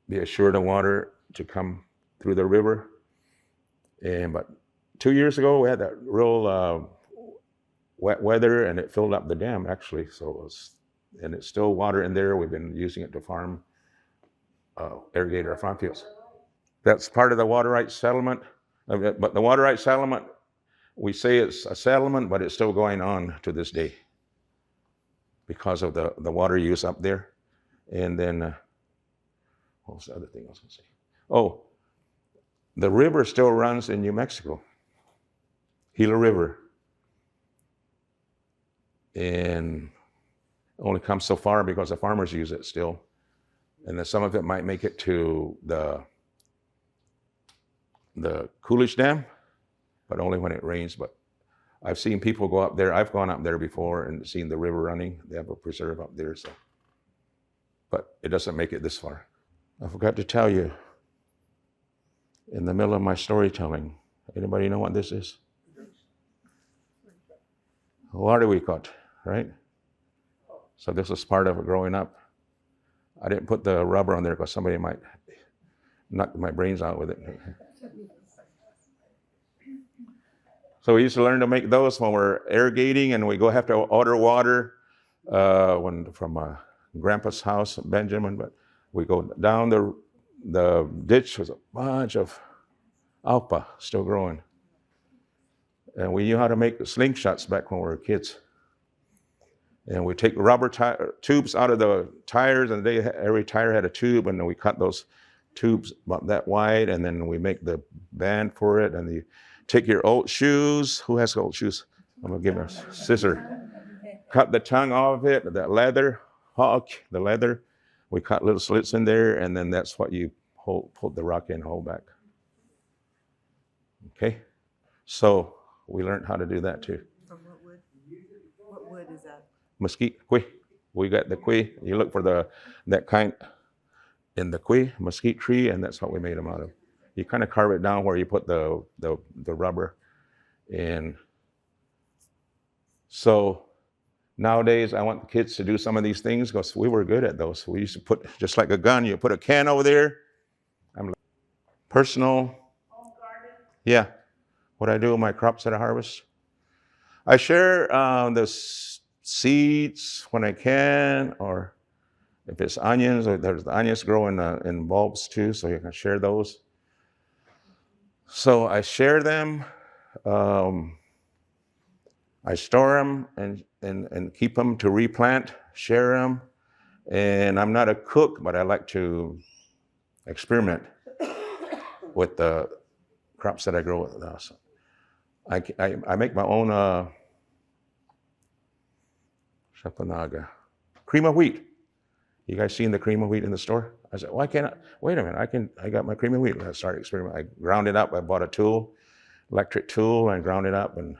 be assured of water to come through the river. But 2 years ago, we had that real wet weather, and it filled up the dam, actually. And it's still water in there. We've been using it to irrigate our farm fields. That's part of the water rights settlement. But the water rights settlement, we say it's a settlement, but it's still going on to this day because of the water use up there. And then, what was the other thing I was going to say? Oh, the river still runs in New Mexico, Gila River. And only comes so far because the farmers use it still. And then some of it might make it to the Coolidge Dam, but only when it rains. But I've seen people go up there. I've gone up there before and seen the river running. They have a preserve up there, so. But it doesn't make it this far. I forgot to tell you, in the middle of my storytelling, anybody know what this is? Water we caught, right? So this was part of it growing up. I didn't put the rubber on there because somebody might knock my brains out with it. So we used to learn to make those when we're irrigating, and we have to order water from Grandpa's house, Benjamin. But we go down the ditch was a bunch of alpa still growing. And we knew how to make slingshots back when we were kids. And we take rubber tubes out of the tires, and every tire had a tube, and then we cut those tubes about that wide, and then we make the band for it. And you take your old shoes. Who has old shoes? I'm gonna give them a scissor. Cut the tongue off of it, that leather, the leather. We cut little slits in there, and then that's what you put the rock in, hold back. Okay? So we learned how to do that too. From what wood? What wood is that? Mesquite, kui. We got the kui. You look for that kind in the kui, mesquite tree, and that's what we made them out of. You kind of carve it down where you put the rubber. And so nowadays, I want the kids to do some of these things because we were good at those. We used to put, just like a gun, you put a can over there. personal, Home garden? yeah, what I do with my crops that I harvest. I share the seeds when I can, or if it's onions, or there's the onions grow in bulbs too, so you can share those. So I share them. Um, I store them and keep them to replant, share them. And I'm not a cook, but I like to experiment with the crops that I grow. So I make my own shapanaga cream of wheat. You guys seen the cream of wheat in the store? I said, why can't I? Wait a minute, I got my cream of wheat. I started experimenting. I ground it up. I bought a tool, electric tool, and ground it up. And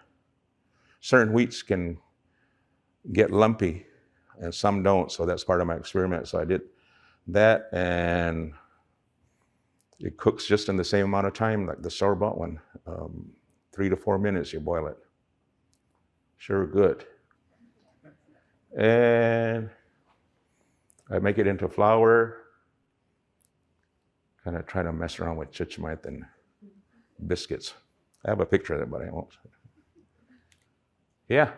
certain wheats can get lumpy and some don't. So that's part of my experiment. So I did that, and it cooks just in the same amount of time like the store-bought one. 3 to 4 minutes you boil it. Sure good. And I make it into flour. Kind of try to mess around with chichamite and biscuits. I have a picture of it, but I won't. Yeah.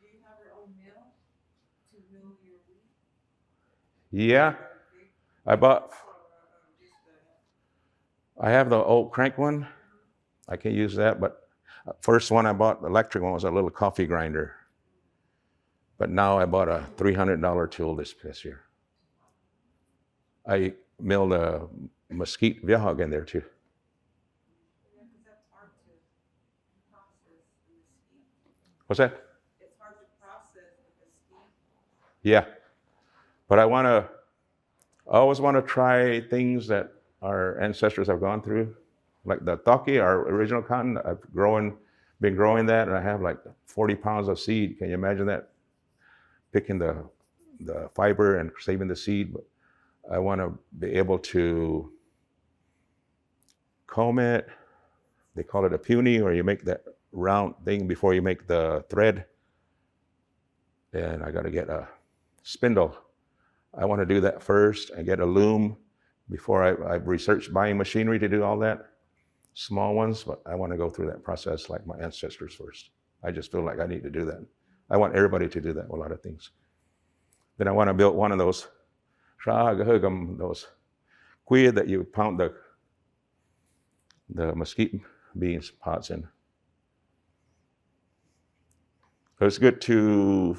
Do you have your own mill to mill your wheat? Yeah. I bought, Just I have the old crank one. I can use that, but first one I bought, the electric one, was a little coffee grinder. But now I bought a $300 tool this year. I milled a mesquite Huhugam in there too. yeah, because that's hard to process the mesquite. What's that? It's hard to process the mesquite. Yeah. But I always want to try things that our ancestors have gone through. Like the taki, our original cotton, been growing that, and I have like 40 pounds of seed. Can you imagine that? Picking the fiber and saving the seed. But I want to be able to comb it. They call it a puny, or you make that round thing before you make the thread. And I got to get a spindle. I want to do that first and get a loom before I've researched buying machinery to do all that. Small ones, but I want to go through that process like my ancestors first. I just feel like I need to do that. I want everybody to do that with a lot of things. Then I want to build one of those Huhugam, those queer that you pound the mesquite beans pots in. So it's good to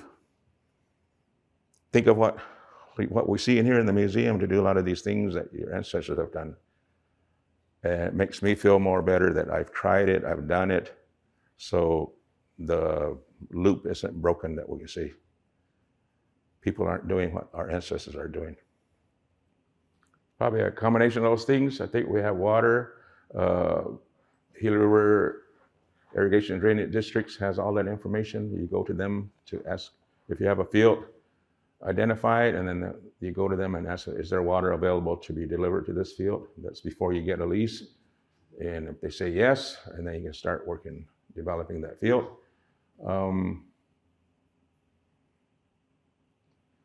think of what we see in here in the museum, to do a lot of these things that your ancestors have done. And it makes me feel more better that I've tried it, I've done it, so the loop isn't broken that we can see. People aren't doing what our ancestors are doing. Probably a combination of those things. I think we have water. Gila River Irrigation and Drainage Districts has all that information. You go to them to ask if you have a field identified, and then you go to them and ask, is there water available to be delivered to this field? That's before you get a lease. And if they say yes, and then you can start working, developing that field.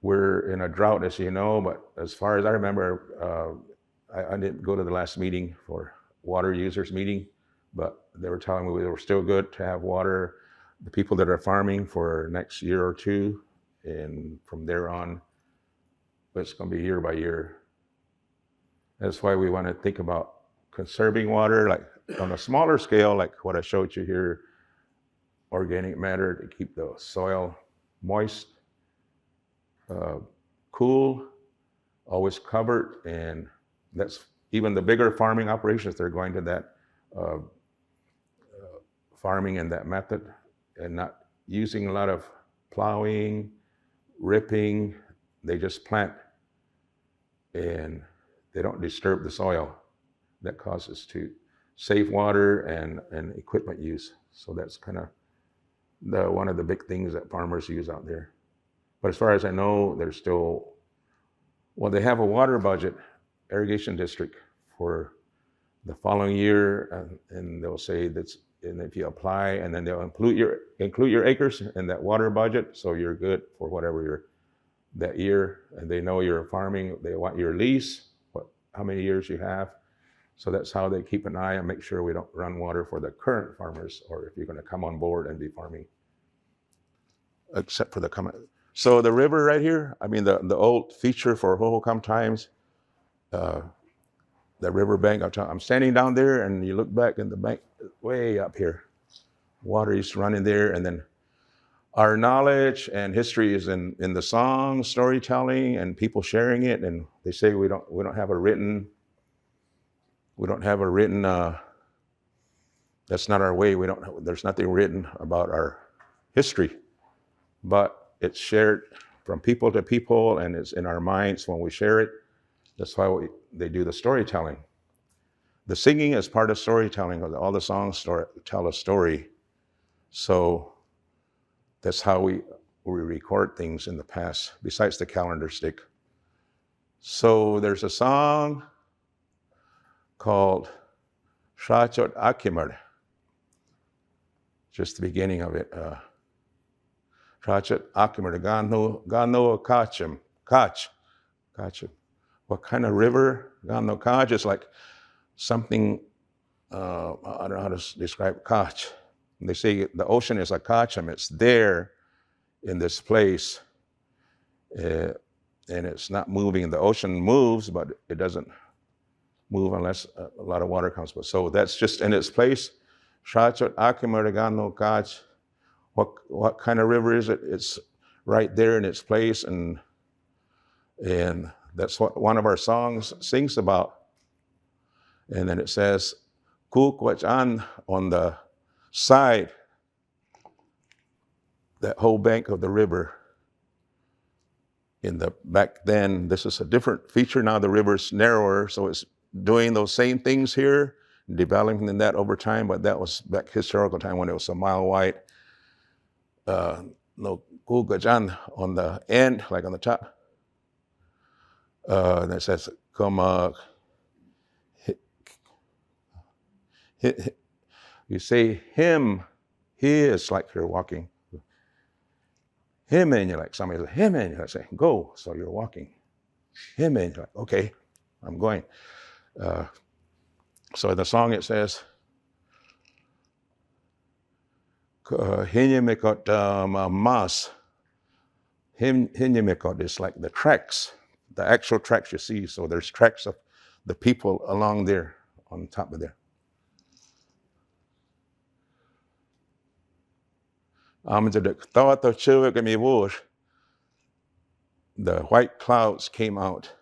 We're in a drought, as you know, but as far as I remember, I didn't go to the last meeting for water users meeting, but they were telling me we were still good to have water. The people that are farming for next year or two, and from there on, it's going to be year by year. That's why we want to think about conserving water, like on a smaller scale, like what I showed you here, organic matter to keep the soil moist, cool, always covered. And that's even the bigger farming operations, they're going to that farming in that method and not using a lot of plowing, ripping. They just plant and they don't disturb the soil. That causes to save water and equipment use. So that's kind of one of the big things that farmers use out there. But as far as I know, there's still, well, they have a water budget, irrigation district, for the following year, and they'll say that's, and if you apply, and then they'll include your acres in that water budget, so you're good for whatever that year. And they know you're farming. They want your lease, how many years you have, So that's how they keep an eye and make sure we don't run water for the current farmers, or if you're going to come on board and be farming, except for the comment. So the river right here, I mean, the old feature for Huhugam times, the riverbank, I'm standing down there and you look back and the bank way up here, water is running there. And then our knowledge and history is in the song, storytelling, and people sharing it. And they say we don't have a written, that's not our way. There's nothing written about our history, but it's shared from people to people, and it's in our minds when we share it. That's why they do the storytelling. The singing is part of storytelling. All the songs tell a story. So that's how we record things in the past, besides the calendar stick. So there's a song called Shachot Akimel, just the beginning of it. Shachot Akimel, Gano Kachim. What kind of river? Gano Kach is like something, I don't know how to describe Kach. They say the ocean is like Kachim. It's there in this place, and it's not moving. The ocean moves, but it doesn't move unless a lot of water comes. So that's just in its place. Shachot Akimel Gano Kach. What kind of river is it? It's right there in its place, and that's what one of our songs sings about. And then it says, Kukwachan on the side, that whole bank of the river. Back then, this is a different feature. Now the river's narrower, so it's doing those same things here, developing that over time, but that was back historical time when it was a mile wide. No Kukwachan on the end, like on the top. And it says, come, you say him, he is like you're walking. Him, and you're like, somebody says, him, and you're like, say, go, so you're walking. Him, and you're like, okay, I'm going. So in the song it says, Hinyamikot mas. Hinyamikot is like the tracks, the actual tracks you see. So there's tracks of the people along there, on top of there. The white clouds came out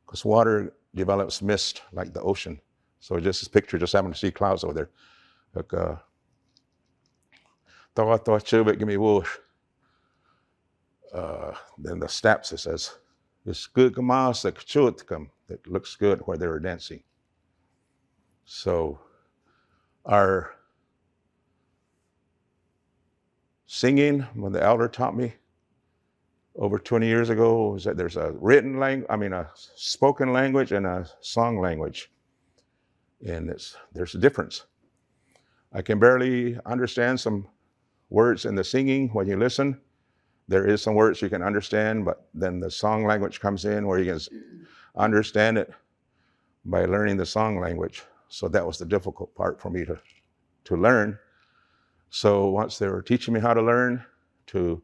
because water develops mist like the ocean. So just this picture, just happened to see clouds over there. Then the steps, it says, it's good, that looks good where they were dancing. So our singing, when the elder taught me over 20 years ago, was that there's a written language, a spoken language and a song language. And there's a difference. I can barely understand some words in the singing when you listen. There is some words you can understand, but then the song language comes in where you can understand it by learning the song language. So that was the difficult part for me to learn. So once they were teaching me how to learn, to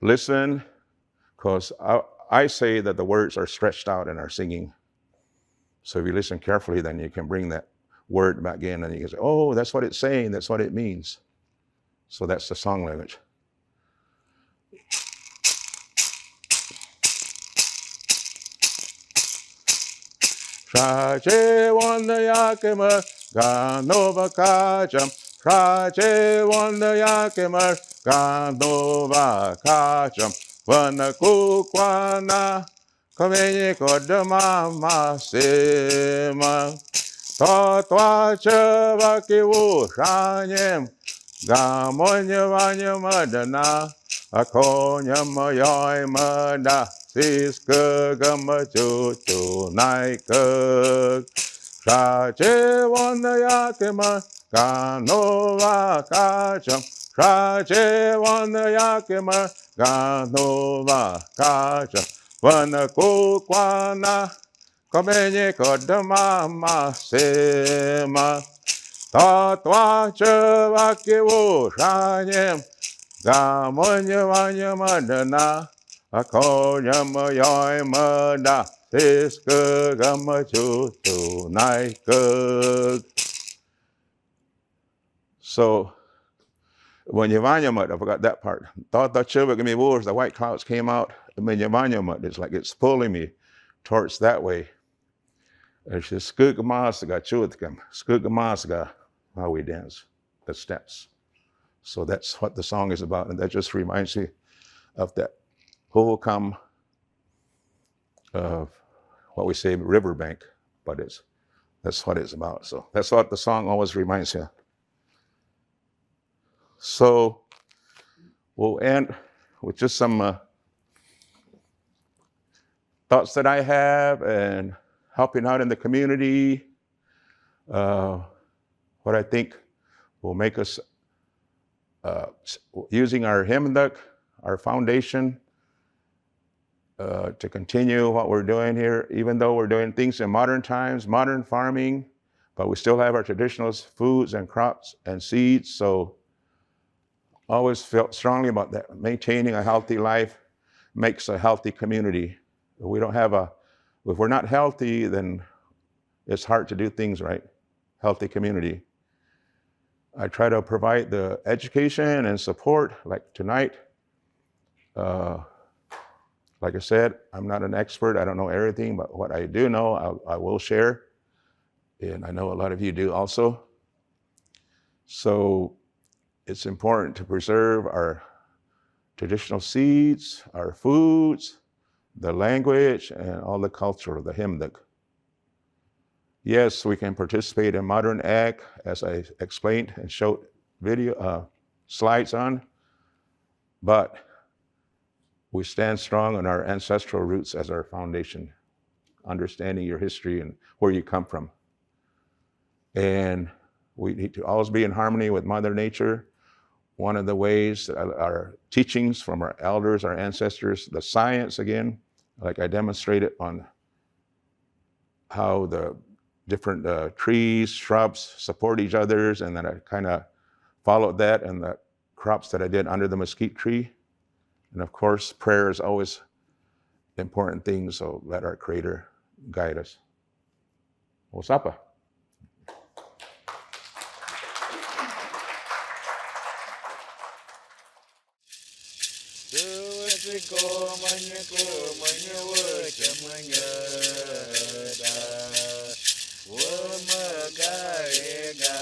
listen, because I say that the words are stretched out in our singing. So if you listen carefully, then you can bring that word back in and you can say, oh, that's what it's saying, that's what it means. So that's the song language. Shaje wanda yakema ganova kajam. Shaje wanda yakema ganova kajam. Vana kukwana kamenye kodama masema. Totwa cheva kiwu shanyem. Gamonya vanya madana. Akonya mayoy mada. Siska gama chuchu naika. Shaje wanda yakema ganova kacham. Shaje wanda yakema ganova kacham. Vana kukwana Komenye kodama ma sema. Ta twa cheva ke wo shanyem. Gamonya vanya madana. Akonya mayoy mada. Tiska gama chutu naikag. So when Yavanyamut, I forgot that part. Thought the children give me wars, the white clouds came out. I mean Yavanyamut, it's like it's pulling me towards that way. It's just Skugamasaga Chutkam, Skugamasaga, how we dance, the steps. So that's what the song is about. And that just reminds me of that Huhugam of what we say riverbank, but that's what it's about. So that's what the song always reminds me of. So we'll end with just some thoughts that I have and helping out in the community. What I think will make us using our hymnbook, our foundation, to continue what we're doing here, even though we're doing things in modern times, modern farming, but we still have our traditional foods and crops and seeds. So always felt strongly about that. Maintaining a healthy life makes a healthy community. If we're not healthy, then it's hard to do things right. Healthy community. I try to provide the education and support, like tonight. Like I said, I'm not an expert. I don't know everything, but what I do know, I will share. And I know a lot of you do also. So it's important to preserve our traditional seeds, our foods, the language, and all the culture of the hymnbook. Yes, we can participate in modern ag, as I explained and showed slides on, but we stand strong on our ancestral roots as our foundation, understanding your history and where you come from. And we need to always be in harmony with Mother Nature. One of the ways that our teachings from our elders, our ancestors, the science again, like I demonstrated on how the different trees, shrubs support each other's, and then I kind of followed that and the crops that I did under the mesquite tree. And of course, prayer is always an important thing, so let our Creator guide us. Osapa. Wo ma ga re ga